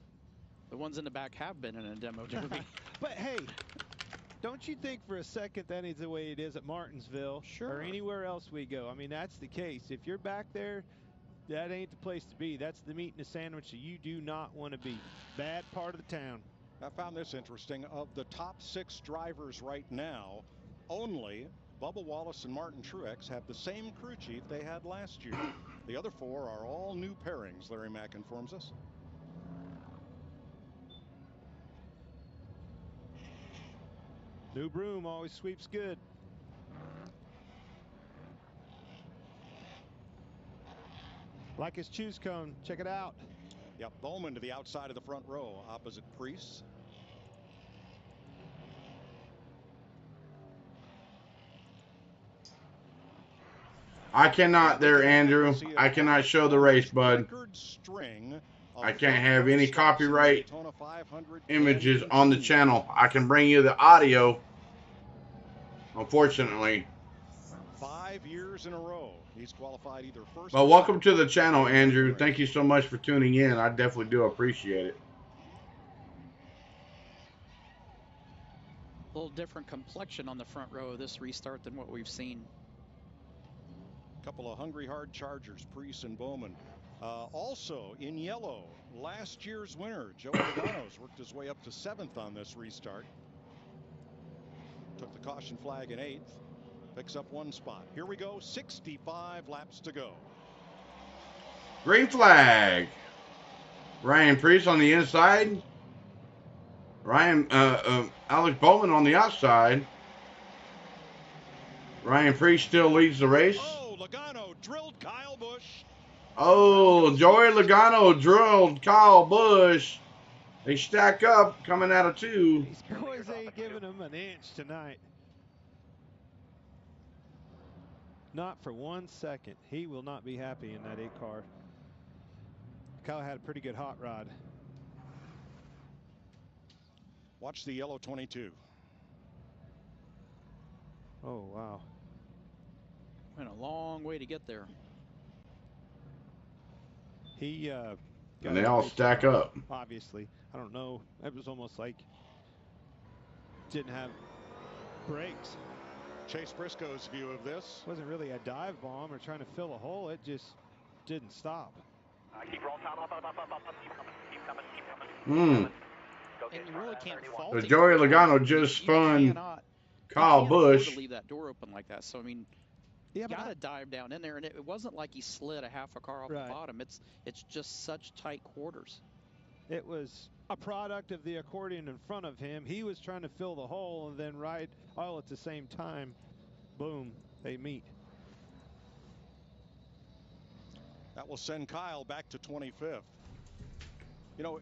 The ones in the back have been in a demo derby. But hey, don't you think for a second that is the way it is at Martinsville or anywhere else we go? I mean, that's the case. If you're back there, that ain't the place to be. That's the meat in the sandwich that you do not want to be. Bad part of the town. I found this interesting. Of the top 6 drivers right now, only Bubba Wallace and Martin Truex have the same crew chief they had last year. The other 4 are all new pairings, Larry Mack informs us. New broom always sweeps good. Like his choose cone. Check it out. Yep, Bowman to the outside of the front row, opposite Priest. I cannot there, Andrew. I cannot show the race, bud. I can't have any copyright images on the channel. I can bring you the audio. Unfortunately. 5 years in a row. He's qualified either first. Well, welcome to the channel, Andrew. Thank you so much for tuning in. I definitely do appreciate it. A little different complexion on the front row of this restart than what we've seen. A couple of hungry hard Chargers, Priest and Bowman. Also in yellow, last year's winner, Joey Logano's worked his way up to 7th on this restart. Took the caution flag in 8th. Picks up 1 spot. Here we go, 65 laps to go. Green flag. Ryan Priest on the inside. Alex Bowman on the outside. Ryan Priest still leads the race. Oh, Logano drilled Kyle Busch. Oh, Joey Logano drilled Kyle Busch. They stack up coming out of 2. These boys ain't giving him an inch tonight. Not for 1 second. He will not be happy in that 8 car. Kyle had a pretty good hot rod. Watch the yellow 22. Oh, wow. Went a long way to get there. He and they all stack up. Obviously. I don't know. It was almost like didn't have brakes. Chase Briscoe's view of this. Wasn't really a dive bomb or trying to fill a hole. It just didn't stop. Keep rolling, Tom. Up, keep coming. And you really can't fault So Joey Logano just spun Kyle Busch. To leave that door open like that. So I mean, you got to dive down in there, and it wasn't like he slid a half a car off the bottom. It's just such tight quarters. It was a product of the accordion in front of him. He was trying to fill the hole and then ride all at the same time. Boom, they meet. That will send Kyle back to 25th. You know,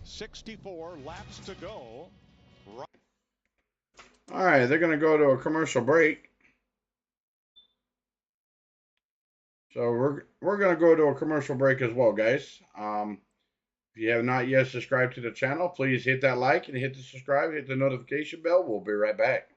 64 laps to go. Right. All right, they're going to go to a commercial break. So we're going to go to a commercial break as well, guys. If you have not yet subscribed to the channel, please hit that like and hit the subscribe, hit the notification bell. We'll be right back.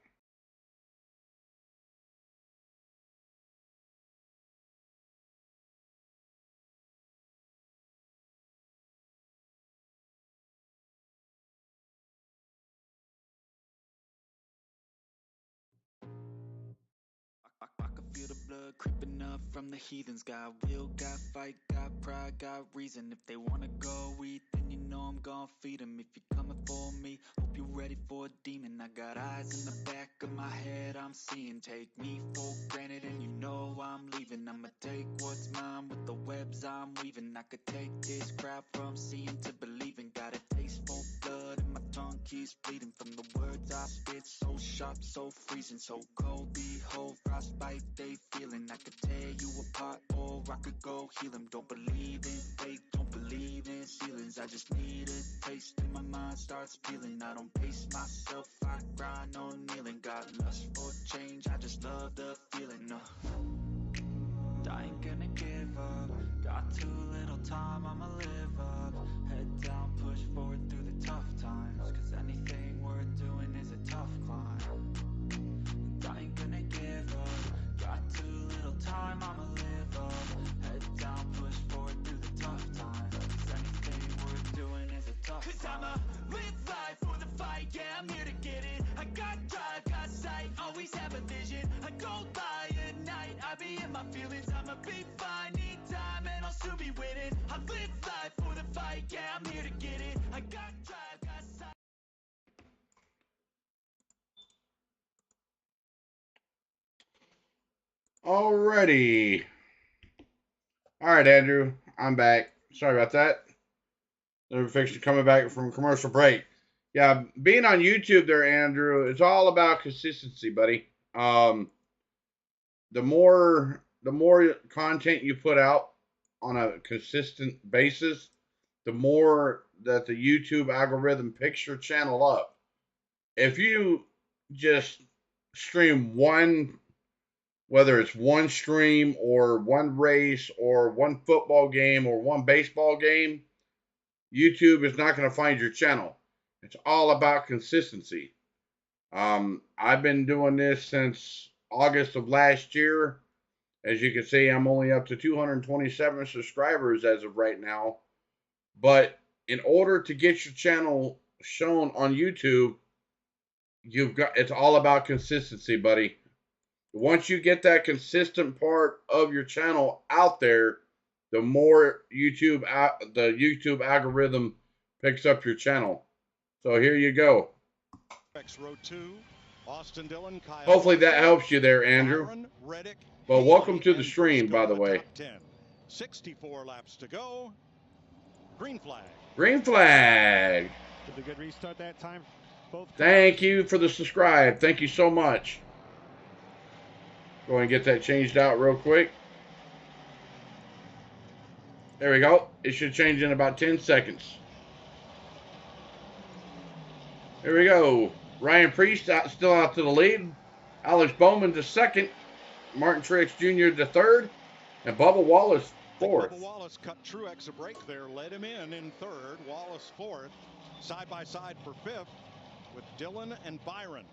I can feel the blood creeping up from the heathens. Got will, got fight, got pride, got reason. If they wanna go eat, then you know I'm gon' feed them. If you're coming for me, hope you're ready for a demon. I got eyes in the back of my head, I'm seeing. Take me for granted and you know I'm leaving. I'ma take what's mine with the webs I'm weaving. I could take this crowd from seeing to believing. Got a taste for blood and my tongue keeps bleeding from the words I spit. So sharp, so freezing, so cold. Behold, frostbite they feeling. I could tear you apart or I could go heal them. Don't believe in fate, don't believe in ceilings. I just need a taste and my mind starts peeling. I don't pace myself, I grind on kneeling. Got lust for change, I just love the feeling. I ain't gonna give up. Got too little time, I'ma live up. Head down, push forward through the tough times. Cause anything worth doing is a tough climb. I ain't gonna give up. Got too little time, I'ma live up. Head down, push forward through the tough times. Cause anything worth doing is a tough climb. Cause I'ma live life for the fight, yeah, I'm here to get it. I got drive, got sight, always have a vision. I go by at night, I be in my feelings. I'ma be fine, need time, and I'll soon be winning. I live life for the fight, yeah, I'm here to get it. I got drive, got sight. Alrighty. All right, Andrew, I'm back. Sorry about that. They're fixing coming back from commercial break. Yeah, being on YouTube there, Andrew, it's all about consistency, buddy. The more content you put out on a consistent basis, the more that the YouTube algorithm picks your channel up. If you just stream one, whether it's one stream or one race or one football game or one baseball game, YouTube is not going to find your channel. It's all about consistency. I've been doing this since August of last year. As you can see, I'm only up to 227 subscribers as of right now. But in order to get your channel shown on YouTube, it's all about consistency, buddy. Once you get that consistent part of your channel out there, the more the YouTube algorithm picks up your channel. So here you go. Row 2, Austin Dillon, Kyle Hopefully that helps you there, Andrew. Byron, Reddick, well, Haley, welcome to the and stream, by the way. top 10. 64 laps to go. Green flag. Green flag. Did a good restart that time. Both. Thank you for the subscribe. Thank you so much. Go and get that changed out real quick. There we go. It should change in about 10 seconds. There we go. Ryan Priest still out to the lead. Alex Bowman to second. Martin Truex Jr. to third. And Bubba Wallace fourth. Bubba Wallace cut Truex a break there. Led him in third. Wallace fourth. Side by side for fifth with Dillon and Byron.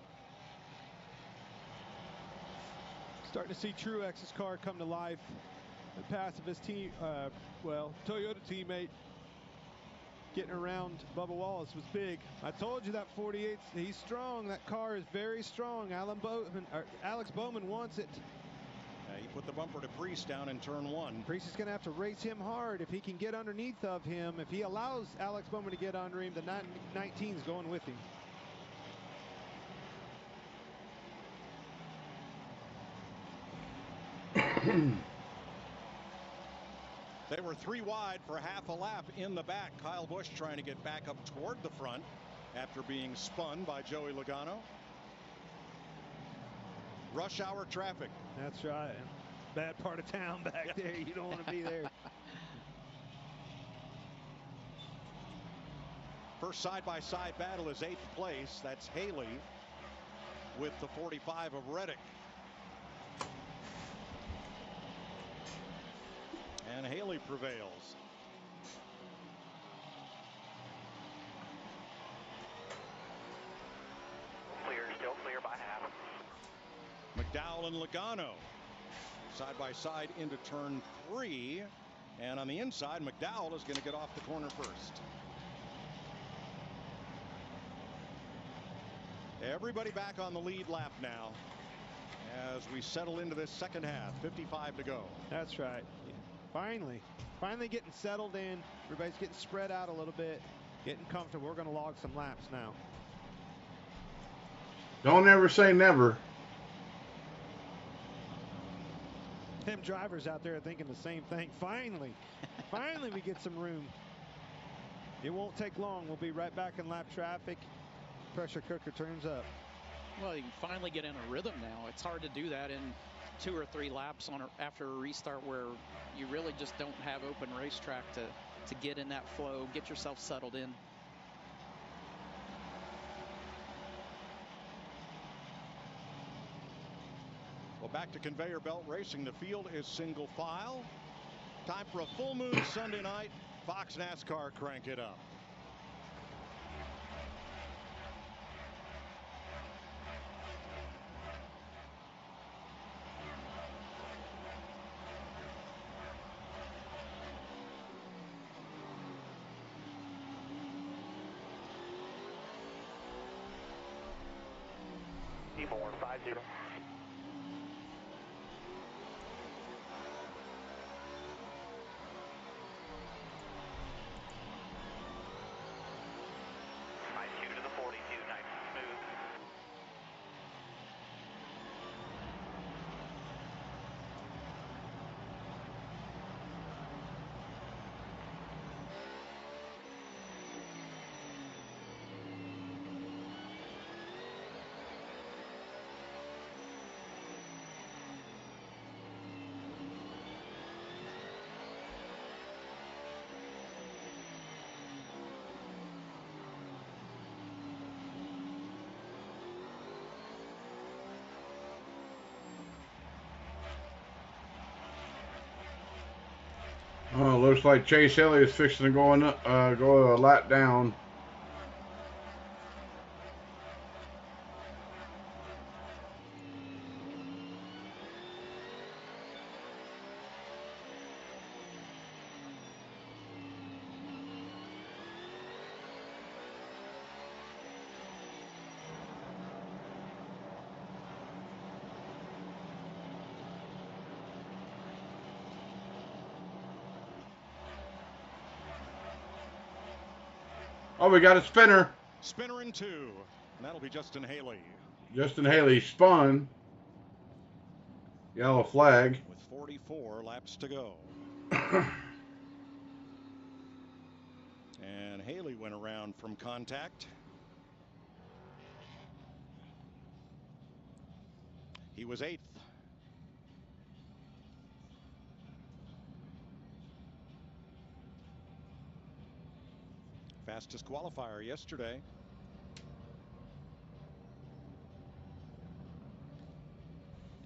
Starting to see Truex's car come to life. The pass of his team, Toyota teammate getting around Bubba Wallace was big. I told you that 48, he's strong. That car is very strong. Alex Bowman wants it. He put the bumper to Priest down in turn 1. Priest is going to have to race him hard. If he can get underneath of him, if he allows Alex Bowman to get under him, the 19 is going with him. They were 3 wide for half a lap in the back. Kyle Busch trying to get back up toward the front after being spun by Joey Logano. Rush hour traffic. That's right. Bad part of town back there. You don't want to be there. First side-by-side battle is 8th place. That's Haley. with the 45 of Reddick. And Haley prevails. Clear, still clear by half. McDowell and Logano side by side into turn 3. And on the inside, McDowell is going to get off the corner first. Everybody back on the lead lap now as we settle into this second half. 55 to go. That's right. Finally getting settled in. Everybody's getting spread out a little bit, getting comfortable. We're going to log some laps now. Don't ever say never. Them drivers out there are thinking the same thing. Finally we get some room. It won't take long. We'll be right back in lap traffic. Pressure cooker turns up. Well, you can finally get in a rhythm now. It's hard to do that in 2 or 3 laps after a restart where you really just don't have open racetrack to get in that flow, get yourself settled in. Well, back to conveyor belt racing. The field is single file. Time for a full moon Sunday night. Fox NASCAR, crank it up. T450. To the 42, nice and smooth. Oh, looks like Chase Elliott's fixing to go a lap down. Oh, we got a spinner. Spinner in 2. And that'll be Justin Haley. Justin Haley spun. Yellow flag. With 44 laps to go. And Haley went around from contact. He was 8th. Fastest qualifier yesterday.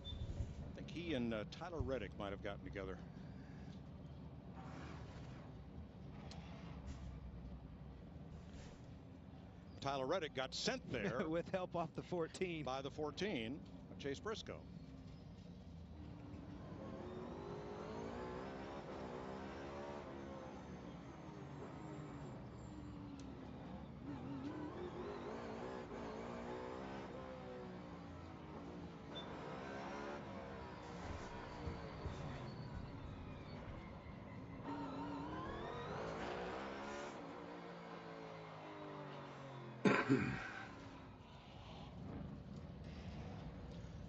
I think he and Tyler Reddick might have gotten together. Tyler Reddick got sent there with help off the 14. By the 14 of Chase Briscoe.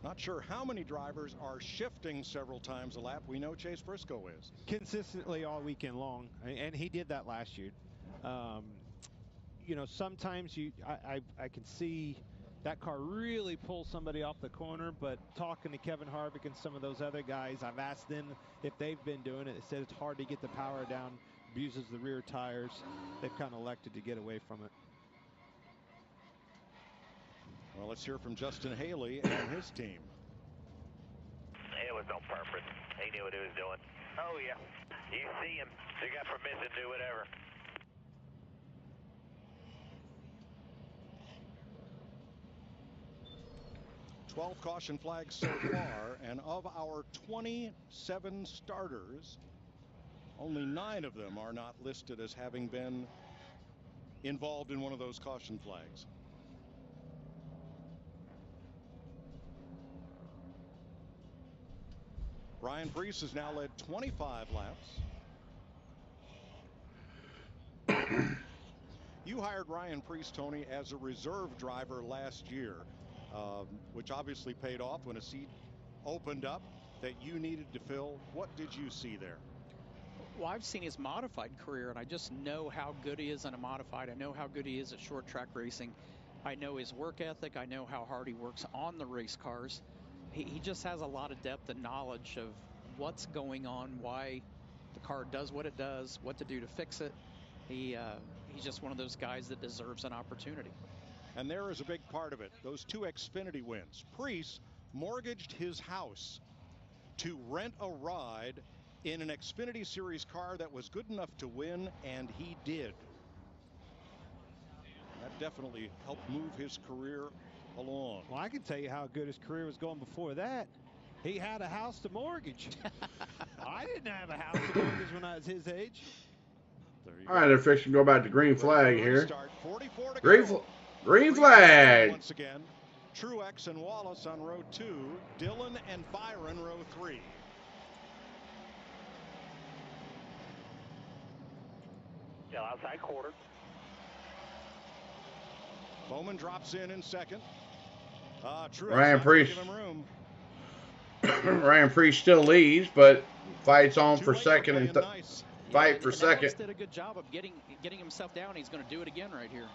Not sure how many drivers are shifting several times a lap. We know Chase Briscoe is. Consistently all weekend long, and he did that last year. You know, sometimes I can see that car really pull somebody off the corner, but talking to Kevin Harvick and some of those other guys, I've asked them if they've been doing it. They said it's hard to get the power down, abuses the rear tires. They've kind of elected to get away from it. Well, let's hear from Justin Haley and his team. It was on purpose. He knew what he was doing. Oh, yeah. You see him. You got permission to do whatever. "12 caution flags so far, and of our 27 starters, only 9 of them are not listed as having been involved in one of those caution flags. Ryan Preece has now led 25 laps. You hired Ryan Preece, Tony, as a reserve driver last year, which obviously paid off when a seat opened up that you needed to fill. What did you see there? Well, I've seen his modified career, and I just know how good he is in a modified. I know how good he is at short track racing. I know his work ethic. I know how hard he works on the race cars. He just has a lot of depth and knowledge of what's going on, why the car does what it does, what to do to fix it. He's just one of those guys that deserves an opportunity. And there is a big part of it. Those 2 Xfinity wins. Preece mortgaged his house to rent a ride in an Xfinity Series car that was good enough to win, and he did. That definitely helped move his career along. Well, I can tell you how good his career was going before that. He had a house to mortgage. I didn't have a house to mortgage when I was his age. All right, they're fixing to go back to green flag here. Green flag. Once again, Truex and Wallace on row 2, Dillon and Byron row 3. Still outside quarter. Bowman drops in second. Truex Ryan Preece. Give him room. Ryan Preece still leads, but fights on for second and fight for second. Alex did a good job of getting himself down. He's going to do it again right here.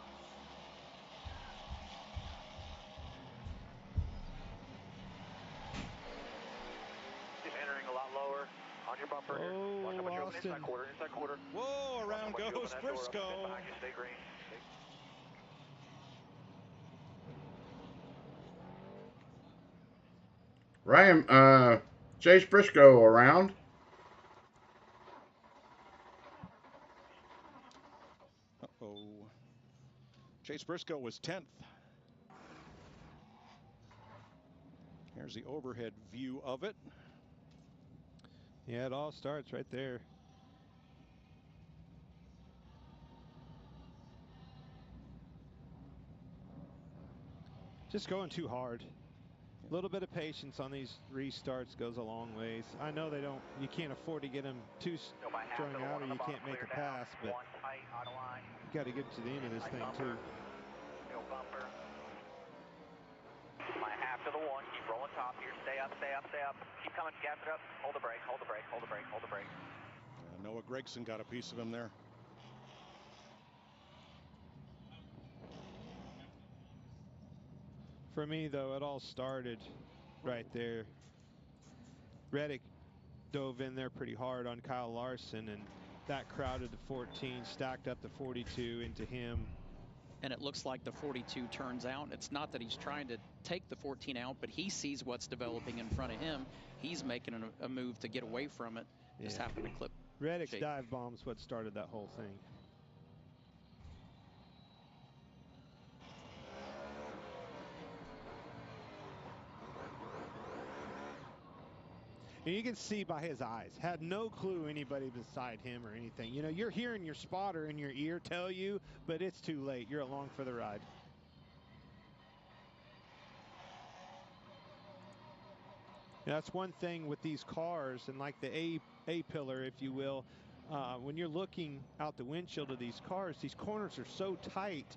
He's entering a lot lower on your bumper here. Watch how much you're opening inside quarter. Whoa, around goes Briscoe. Stay green. Ryan, Chase Briscoe around. Uh-oh. Chase Briscoe was 10th. Here's the overhead view of it. Yeah, it all starts right there. Just going too hard. A little bit of patience on these restarts goes a long ways. I know you can't afford to get them too strung out or you can't make a pass, but you got to get to the end of this thing too. After the 1, keep rolling top here. Stay up, stay up, stay up. Keep coming, gas it up. Hold the brake, hold the brake, hold the brake, hold the brake. Noah Gragson got a piece of him there. For me, though, it all started right there. Reddick dove in there pretty hard on Kyle Larson, and that crowded the 14, stacked up the 42 into him. And it looks like the 42 turns out. It's not that he's trying to take the 14 out, but he sees what's developing in front of him. He's making a move to get away from it. Just happened to clip. Reddick's dive bomb's what started that whole thing. And you can see by his eyes, had no clue anybody beside him or anything. You know, you're hearing your spotter in your ear tell you, but it's too late. You're along for the ride. And that's one thing with these cars and like the A-pillar, if you will. When you're looking out the windshield of these cars, these corners are so tight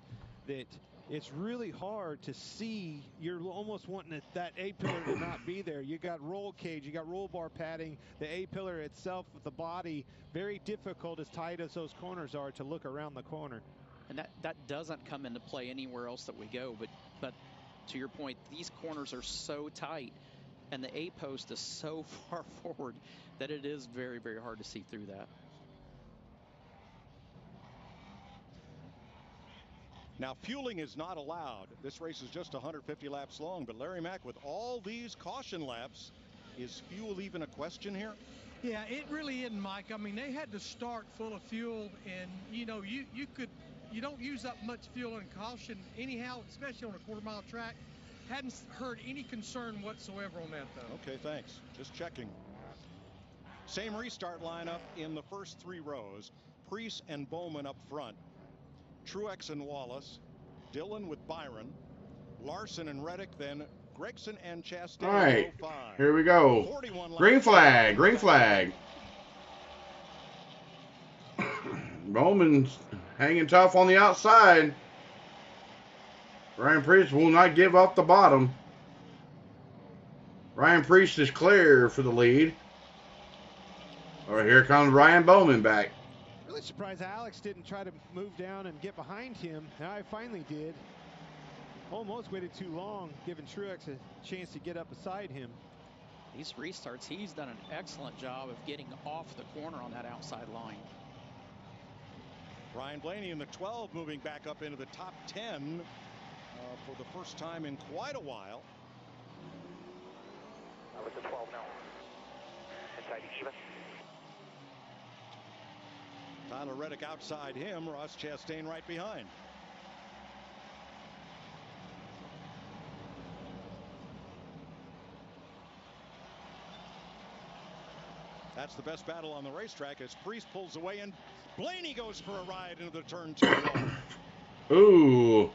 that it's really hard to see. You're almost wanting that A-pillar to not be there. You got roll cage, you got roll bar padding, the A-pillar itself with the body, very difficult as tight as those corners are to look around the corner. And that doesn't come into play anywhere else that we go. But to your point, these corners are so tight and the A-post is so far forward that it is very, very hard to see through that. Now, fueling is not allowed. This race is just 150 laps long, but Larry Mack, with all these caution laps, is fuel even a question here? Yeah, it really isn't, Mike. I mean, they had to start full of fuel, and you don't use up much fuel in caution anyhow, especially on a quarter-mile track. Hadn't heard any concern whatsoever on that, though. Okay, thanks. Just checking. Same restart lineup in the first 3 rows. Preece and Bowman up front. Truex and Wallace. Dillon with Byron. Larson and Reddick, then Gregson and Chastain. All right, here we go. Green flag, green flag. Bowman's hanging tough on the outside. Ryan Preece will not give up the bottom. Ryan Preece is clear for the lead. All right, here comes Ryan Bowman back. Really surprised Alex didn't try to move down and get behind him. Now he finally did. Almost waited too long, giving Truex a chance to get up beside him. These restarts, he's done an excellent job of getting off the corner on that outside line. Ryan Blaney in the 12, moving back up into the top 10 for the first time in quite a while. With the 12 now. Inside even. Tyler Reddick outside him. Ross Chastain right behind. That's the best battle on the racetrack as Preece pulls away and Blaney goes for a ride into the turn 2 wall. Ooh,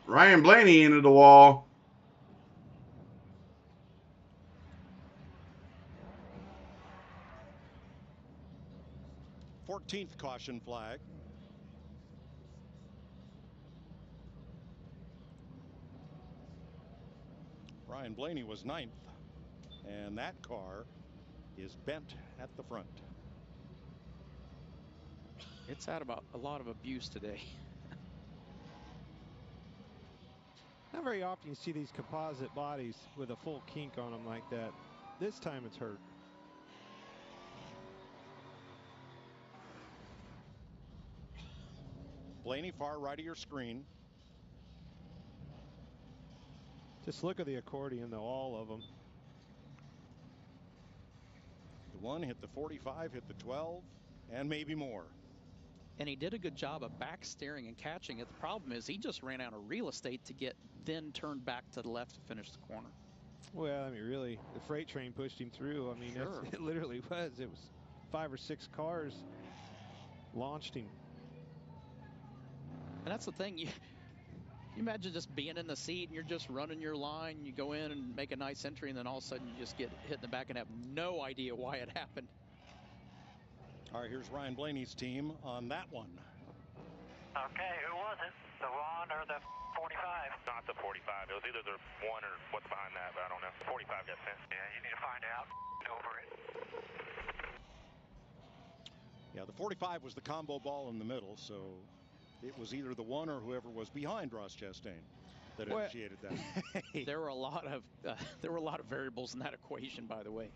Ryan Blaney into the wall. Fourteenth caution flag. Ryan Blaney was 9th, and that car is bent at the front. It's had about a lot of abuse today. Not very often you see these composite bodies with a full kink on them like that. This time it's hurt. Blaney far right of your screen. Just look at the accordion though, all of them. The 1 hit the 45, hit the 12, and maybe more. And he did a good job of back steering and catching it. The problem is he just ran out of real estate to get then turned back to the left to finish the corner. Well, I mean, really, the freight train pushed him through. I mean, Sure. it literally was. It was 5 or 6 cars launched him. And that's the thing. You imagine just being in the seat and you're just running your line. You go in and make a nice entry, and then all of a sudden you just get hit in the back and have no idea why it happened. All right, here's Ryan Blaney's team on that one. Okay, who was it? The 1 or the 45? Not the 45. It was either the 1 or what's behind that, but I don't know. The 45 got sent. Yeah, you need to find out. Over it. Yeah, the 45 was the combo ball in the middle, so it was either the 1 or whoever was behind Ross Chastain that initiated that. There were a lot of variables in that equation, by the way.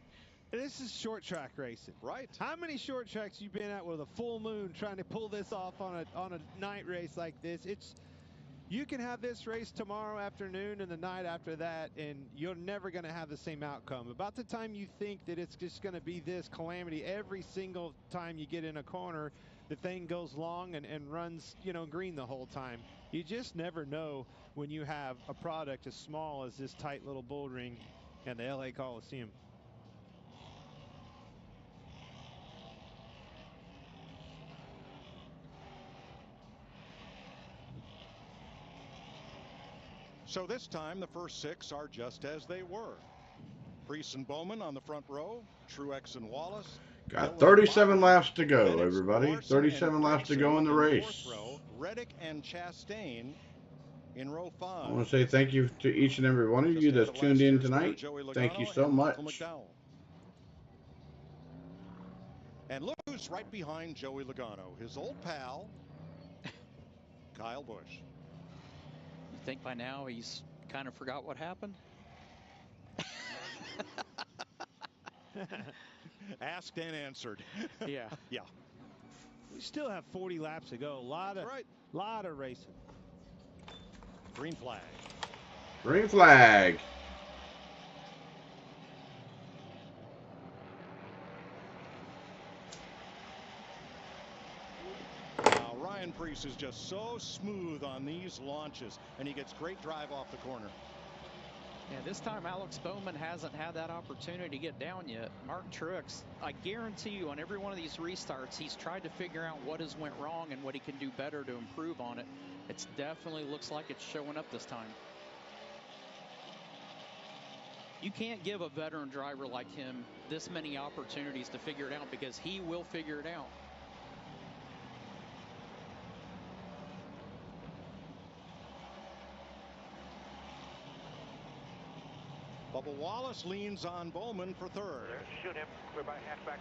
This is short track racing. Right. How many short tracks you been at with a full moon trying to pull this off on a night race like this? You can have this race tomorrow afternoon and the night after that, and you're never going to have the same outcome. About the time you think that it's just going to be this calamity every single time you get in a corner, the thing goes long and runs, green the whole time. You just never know when you have a product as small as this tight little bull ring and the LA Coliseum. So this time the first 6 are just as they were. Preece and Bowman on the front row, Truex and Wallace. Got 37 laps to go, everybody. 37 laps to go in the race. Row, Reddick and Chastain in row 5. I want to say thank you to each and every one of you that's tuned in tonight. Thank you so much. And look who's right behind Joey Logano, his old pal, Kyle Busch. You think by now he's kind of forgot what happened? Asked and answered. Yeah. Yeah. We still have 40 laps to go. A lot of racing. Green flag. Green flag. Now, Ryan Preece is just so smooth on these launches, and he gets great drive off the corner. Yeah, this time Alex Bowman hasn't had that opportunity to get down yet. Martin Truex, I guarantee you on every one of these restarts, he's tried to figure out what has went wrong and what he can do better to improve on it. It definitely looks like it's showing up this time. You can't give a veteran driver like him this many opportunities to figure it out, because he will figure it out. Bubba Wallace leans on Bowman for third. Shoot him. We're about half back,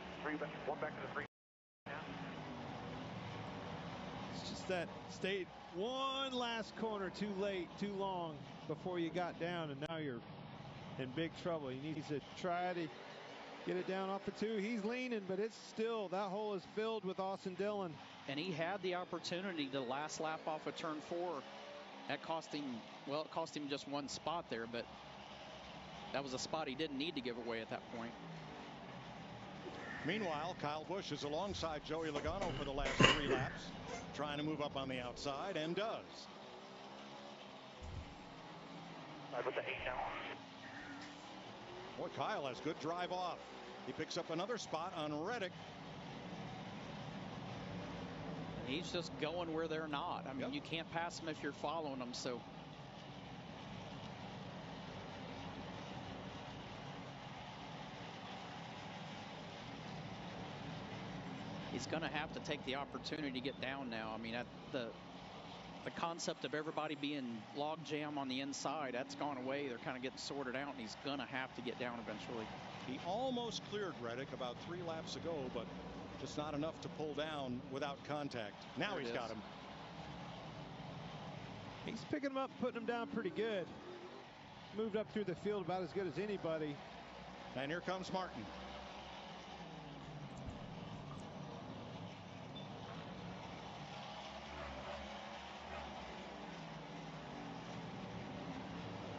one back to the 3. It's just that stayed one last corner too late, too long before you got down, and now you're in big trouble. He needs to try to get it down off the 2. He's leaning, but it's still, that hole is filled with Austin Dillon. And he had the opportunity to last lap off of turn 4. That cost him, well, it cost him just one spot there, but that was a spot he didn't need to give away at that point. Meanwhile, Kyle Busch is alongside Joey Logano for the last 3 laps, trying to move up on the outside, and does. With the 8 now. Boy, Kyle has good drive off. He picks up another spot on Reddick. He's just going where they're not. I mean, you can't pass them if you're following them, so. He's going to have to take the opportunity to get down now. I mean, the concept of everybody being log jam on the inside, that's gone away. They're kind of getting sorted out, and he's going to have to get down eventually. He almost cleared Reddick about 3 laps ago, but just not enough to pull down without contact. Now he's got him. He's picking him up, putting him down pretty good. Moved up through the field about as good as anybody. And here comes Martin.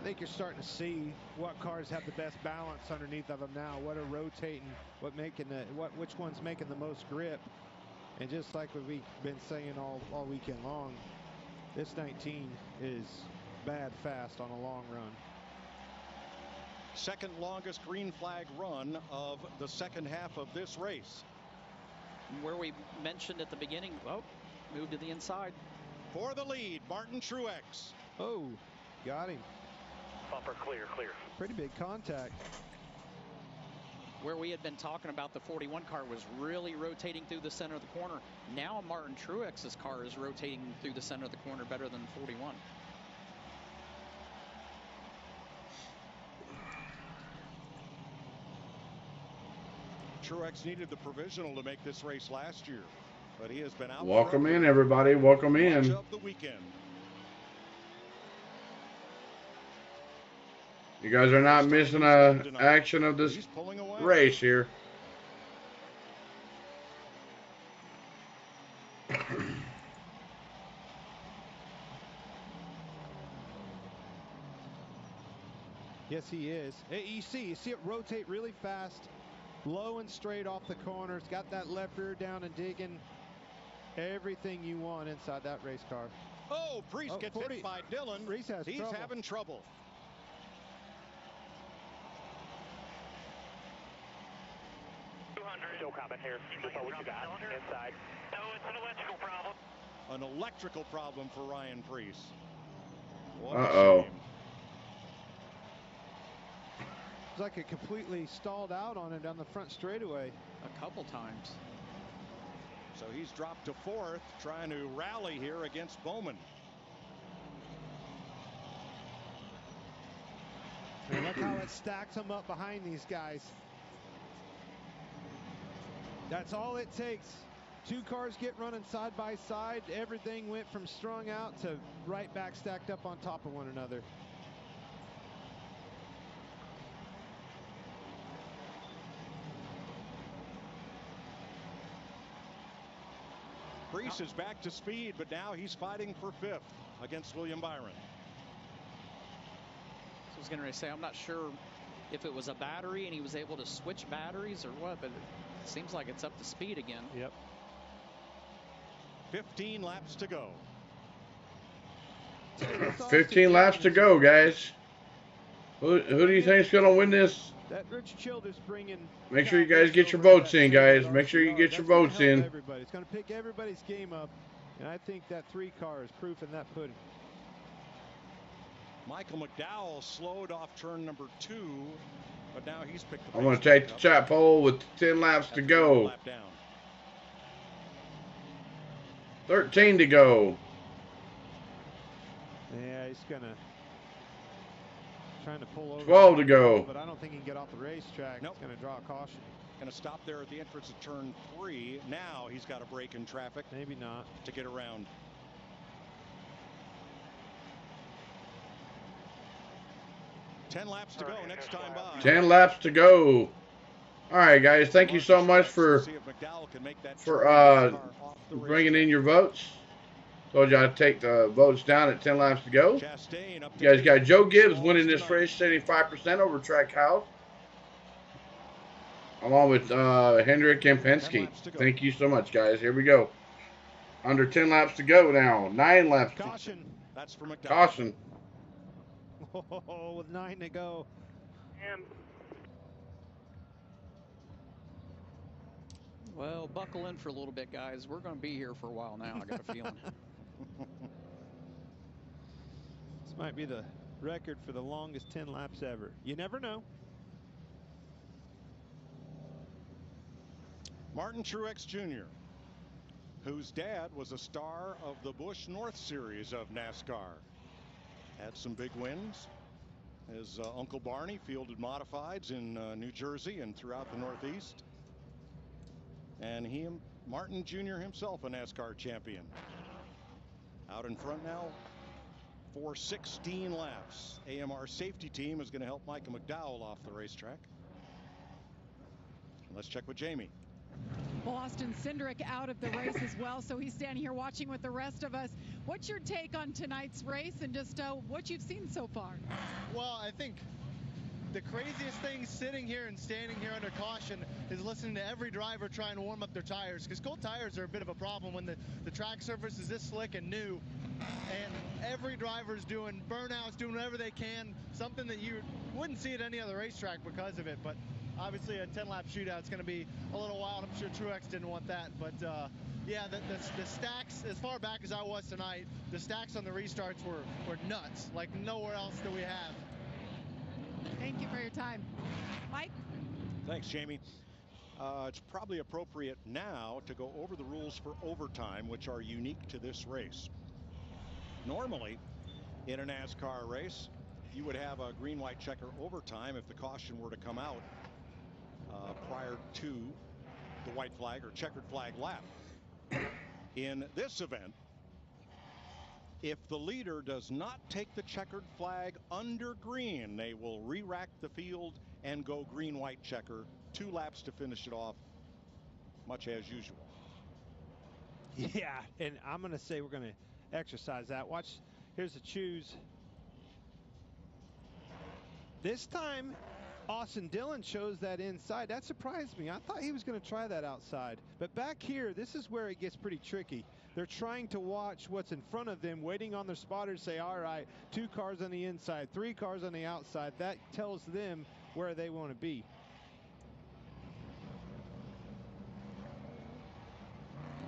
I think you're starting to see what cars have the best balance underneath of them now. What are rotating? Which one's making the most grip? And just like what we've been saying all weekend long, this 19 is bad fast on a long run. Second longest green flag run of the second half of this race. Where we mentioned at the beginning, moved to the inside. For the lead, Martin Truex. Oh, got him. Bumper clear. Pretty big contact. Where we had been talking about the 41 car was really rotating through the center of the corner. Now Martin Truex's car is rotating through the center of the corner better than 41. Truex needed the provisional to make this race last year, but he has been out. Welcome in, everybody. Welcome in. Much of the weekend. You guys are not missing a action of this race here. Yes, he is. You see it rotate really fast, low and straight off the corners. Got that left rear down and digging. Everything you want inside that race car. Oh, Preece gets hit by Dillon. He's having trouble. Still coming here. Just what you got inside. No, it's an electrical problem. An electrical problem for Ryan Preece. Uh-oh. It's like it completely stalled out on it on the front straightaway. A couple times. So he's dropped to 4th, trying to rally here against Bowman. And look how it stacks them up behind these guys. That's all it takes. 2 cars get running side by side. Everything went from strung out to right back stacked up on top of one another. Preece is back to speed, but now he's fighting for 5th against William Byron. I was going to say, I'm not sure if it was a battery and he was able to switch batteries or what, but it seems like it's up to speed again. Yep. 15 laps to go. 15 laps to go, guys. Who do you think is going to win this? That Rich Childers bringing. Make sure you guys get your votes in, guys. Make sure you get your votes in. Everybody. It's going to pick everybody's game up, and I think that 3 car is proof in that pudding. Michael McDowell slowed off turn number 2, but now he's picked the I'm going to take the chat poll with 10 laps to go. 13 to go. Yeah, he's trying to pull over. 12 to go. But I don't think he can get off the racetrack. Nope. He's going to draw a caution. Going to stop there at the entrance of turn 3. Now he's got to brake in traffic. Maybe not. To get around. Ten laps to go next time by. 10 laps to go. All right, guys. Thank you so much for bringing in your votes. Told you I'd take the votes down at 10 laps to go. You guys got Joe Gibbs winning this race, 75% over Trackhouse, along with Hendrick and Penske. Thank you so much, guys. Here we go. Under 10 laps to go now. 9 laps. Caution. That's for McDowell. Caution. Oh, with 9 to go. And well, buckle in for a little bit, guys. We're going to be here for a while now, I got a feeling. This might be the record for the longest 10 laps ever. You never know. Martin Truex Jr., whose dad was a star of the Busch North Series of NASCAR. Had some big wins. His Uncle Barney fielded modifieds in New Jersey and throughout the Northeast. And Martin Jr. himself, a NASCAR champion. Out in front now for 16 laps. AMR safety team is going to help Michael McDowell off the racetrack. And let's check with Jamie. Well, Austin Cindric out of the race as well, so he's standing here watching with the rest of us. What's your take on tonight's race and just what you've seen so far? Well, I think the craziest thing sitting here and standing here under caution is listening to every driver trying to warm up their tires, because cold tires are a bit of a problem when the track surface is this slick and new, and every driver's doing burnouts, doing whatever they can, something that you wouldn't see at any other racetrack because of it. But obviously a 10-lap shootout is going to be a little wild. I'm sure Truex didn't want that, but yeah, the stacks, as far back as I was tonight, the stacks on the restarts were nuts, like nowhere else do we have. Thank you for your time. Mike? Thanks, Jamie. It's probably appropriate now to go over the rules for overtime, which are unique to this race. Normally, in a NASCAR race, you would have a green-white checker overtime if the caution were to come out prior to the white flag or checkered flag lap. In this event, if the leader does not take the checkered flag under green, they will re-rack the field and go green-white checker. 2 laps to finish it off, much as usual. Yeah, and I'm going to say we're going to exercise that. Watch, here's the choose. This time, Austin Dillon chose that inside. That surprised me. I thought he was going to try that outside. But back here, this is where it gets pretty tricky. They're trying to watch what's in front of them, waiting on their spotter to say, all right, 2 cars on the inside, 3 cars on the outside. That tells them where they want to be.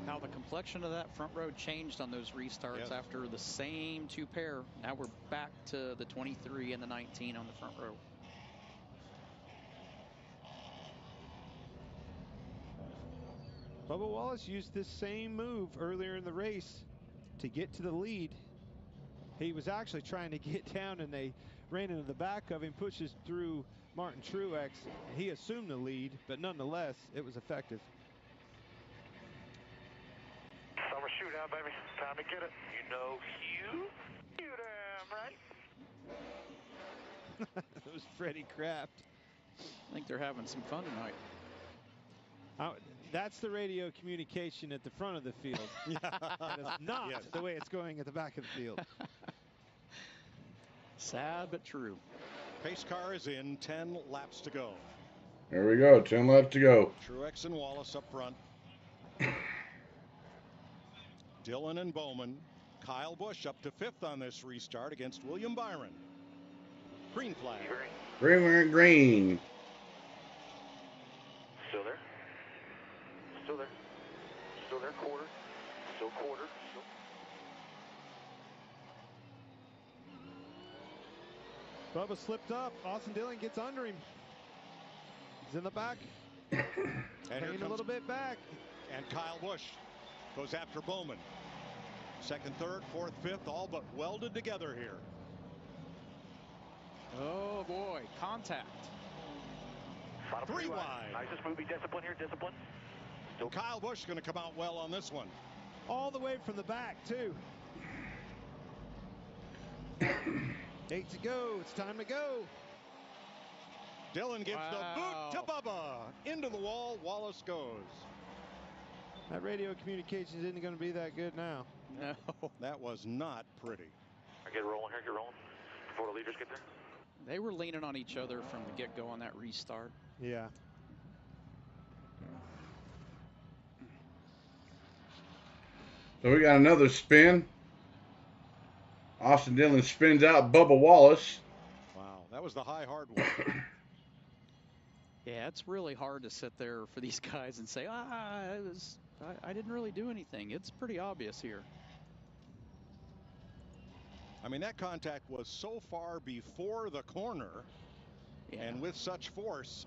How the complexion of that front row changed on those restarts after the same 2 pair. Now we're back to the 23 and the 19 on the front row. Bubba Wallace used this same move earlier in the race to get to the lead. He was actually trying to get down, and they ran into the back of him, pushes through Martin Truex. He assumed the lead, but nonetheless, it was effective. Summer shootout, baby. Time to get it. You know, Hugh. You damn right. It was Freddie Kraft. I think they're having some fun tonight. That's the radio communication at the front of the field. That is not the way it's going at the back of the field. Sad but true. Pace car is in, 10 laps to go. There we go, 10 left to go. Truex and Wallace up front. Dillon and Bowman. Kyle Busch up to 5th on this restart against William Byron. Green flag. Green, green. Still there. Still there. Still there. Quarter. Still quarter. Still. Bubba slipped up. Austin Dillon gets under him. He's in the back. And hanging a little bit back. And Kyle Busch goes after Bowman. Second, third, fourth, fifth, all but welded together here. Oh boy, contact. Three wide. Nice, just move. Be disciplined here. Discipline. And Kyle Busch going to come out well on this one. All the way from the back too. 8 to go. It's time to go. Dillon gives the boot to Bubba. Into the wall. Wallace goes. That radio communications isn't going to be that good now. No. That was not pretty. I get rolling here. Get rolling. Before the leaders get there. They were leaning on each other from the get-go on that restart. Yeah. So we got another spin. Austin Dillon spins out Bubba Wallace. Wow, that was the high hard one. Yeah, it's really hard to sit there for these guys and say, I didn't really do anything. It's pretty obvious here. I mean, that contact was so far before the corner, and with such force.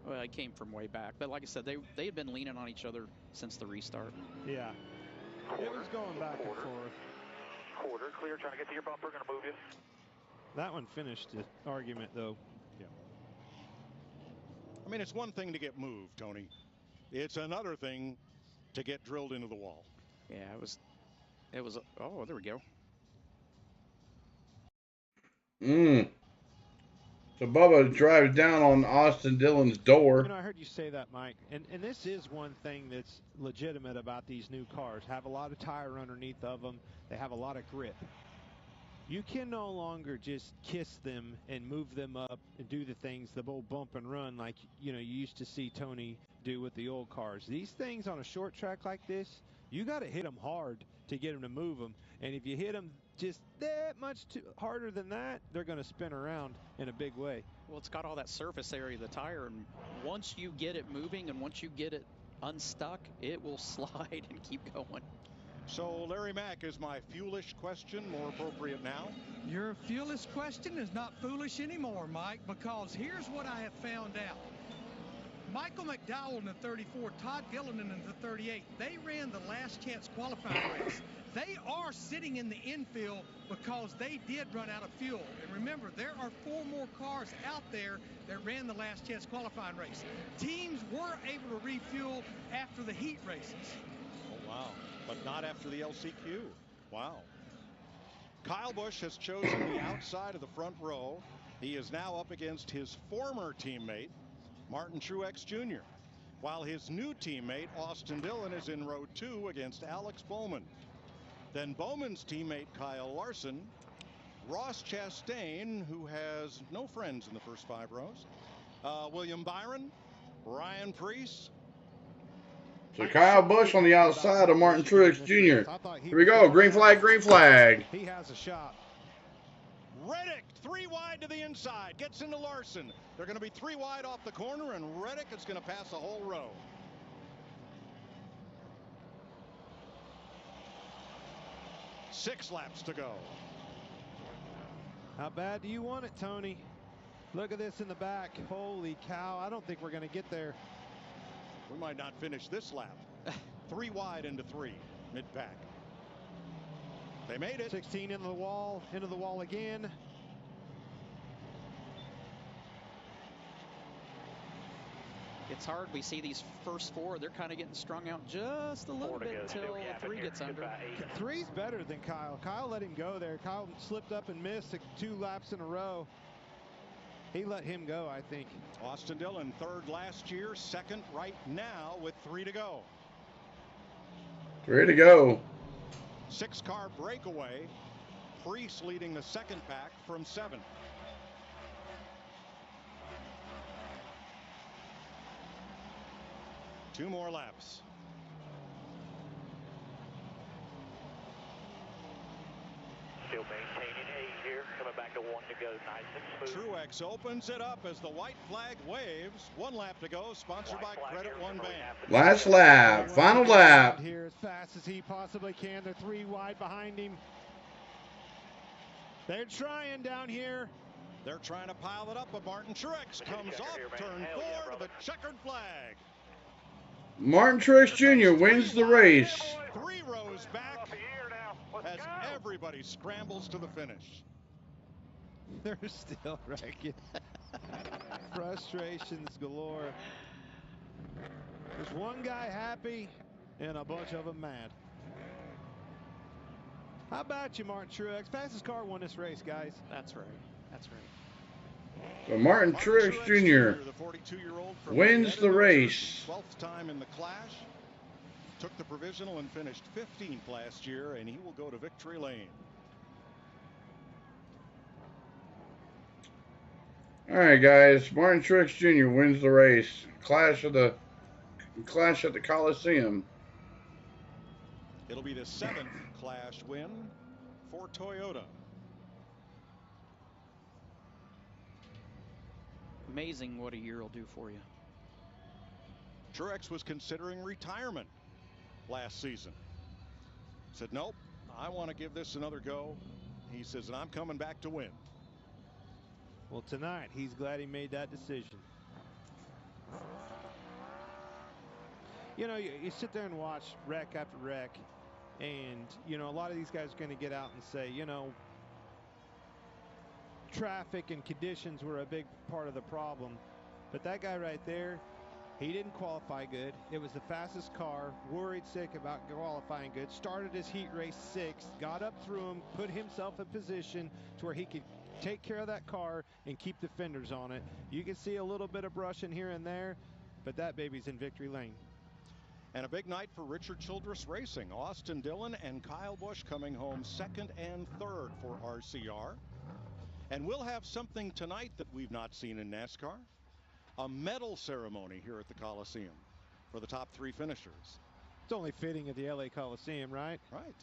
Well, it came from way back. But like I said, they had been leaning on each other since the restart. Yeah. It was going back and forth. Quarter clear, trying to get to your bumper, going to move you. That one finished the argument, though. Yeah. I mean, it's one thing to get moved, Tony. It's another thing to get drilled into the wall. Yeah, it was. Oh, there we go. So Bubba drives down on Austin Dillon's door. You know, I heard you say that, Mike. And this is one thing that's legitimate about these new cars. Have a lot of tire underneath of them. They have a lot of grip. You can no longer just kiss them and move them up and do the things, the old bump and run like, you know, you used to see Tony do with the old cars. These things on a short track like this, you got to hit them hard to get them to move them. And if you hit them just that much harder than that, they're going to spin around in a big way. Well, it's got all that surface area of the tire, and once you get it moving and once you get it unstuck, it will slide and keep going. So, Larry Mack, is my foolish question more appropriate now? Your foolish question is not foolish anymore, Mike, because here's what I have found out. Michael McDowell in the 34, Todd Gilliland in the 38, they ran the last chance qualifying race. They are sitting in the infield because they did run out of fuel. And remember, there are 4 more cars out there that ran the last chance qualifying race. Teams were able to refuel after the heat races. Oh, wow. But not after the LCQ. Wow. Kyle Busch has chosen the outside of the front row. He is now up against his former teammate, Martin Truex Jr., while his new teammate, Austin Dillon, is in row 2 against Alex Bowman. Then Bowman's teammate, Kyle Larson, Ross Chastain, who has no friends in the first 5 rows, William Byron, Ryan Preece. So Kyle Busch on the outside of Martin Truex Jr. Here we go. Green flag, green flag. He has a shot. Reddick, 3 wide to the inside, gets into Larson. They're going to be 3 wide off the corner, and Reddick is going to pass a whole row. Six laps to go. How bad do you want it, Tony? Look at this in the back. Holy cow. I don't think we're going to get there. We might not finish this lap. 3 wide into 3, mid-pack. They made it. 16 into the wall again. It's hard. We see these first 4. They're kind of getting strung out just a little bit until 3 gets under. 3's better than Kyle. Kyle let him go there. Kyle slipped up and missed 2 laps in a row. He let him go, I think. Austin Dillon, 3rd last year, 2nd right now with 3 to go. 3 to go. 6-car breakaway. Preece leading the 2nd pack from 7. 2 more laps. Still maintaining 8 here. Coming back to 1 to go. Nice and smooth. Truex opens it up as the white flag waves. 1 lap to go. Sponsored by Credit One Bank. Last lap. Final lap. Here as fast as he possibly can. They're 3 wide behind him. They're trying down here. They're trying to pile it up, but Martin Truex comes off turn 4 to the checkered flag. Martin Truex Jr. wins the race. 3 rows back as everybody scrambles to the finish. They're still wrecking. Frustrations galore. There's one guy happy and a bunch of them mad. How about you, Martin Truex? Fastest car won this race, guys. That's right. That's right. So Martin Truex Jr. the 42-year-old wins the race. 12th time in the clash. Took the provisional and finished 15th last year, and he will go to victory lane. All right, guys. Martin Truex Jr. wins the race. Clash at the Coliseum. It'll be the 7th clash win for Toyota. Amazing what a year will do for you. Truex was considering retirement last season. Said, nope, I want to give this another go. He says, and I'm coming back to win. Well, tonight, he's glad he made that decision. You know, you sit there and watch wreck after wreck, and, you know, a lot of these guys are going to get out and say, you know, traffic and conditions were a big part of the problem. But that guy right there, he didn't qualify good. It was the fastest car, worried sick about qualifying good, started his heat race 6th, got up through him, put himself in position to where he could take care of that car and keep the fenders on it. You can see a little bit of brushing here and there, but that baby's in victory lane. And a big night for Richard Childress Racing. Austin Dillon and Kyle Busch coming home 2nd and 3rd for RCR. And we'll have something tonight that we've not seen in NASCAR. A medal ceremony here at the Coliseum for the top 3 finishers. It's only fitting at the LA Coliseum, right? Right.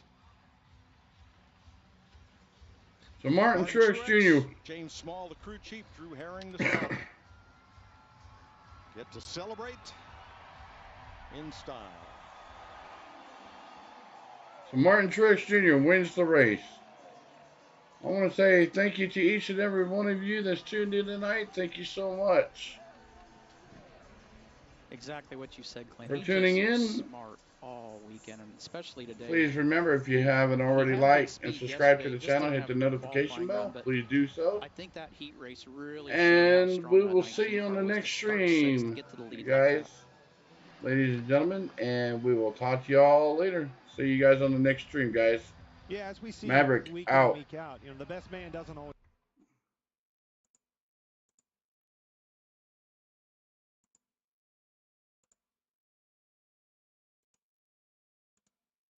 So Martin Truex Jr. James Small, the crew chief, Drew Herring, the spotter. Get to celebrate in style. So Martin Truex Jr. wins the race. I want to say thank you to each and every one of you that's tuned in tonight. Thank you so much. Exactly what you said, Clint. For tuning in. Smart all weekend, and especially today. Please remember, if you haven't already liked and subscribed to the channel, hit the notification bell. Please do so. I think that heat race really. And we will see you on the next stream, guys, ladies and gentlemen, and we will talk to y'all later. See you guys on the next stream, guys. Yeah, as we see Maverick week out. in, week out, you know, the best man doesn't always.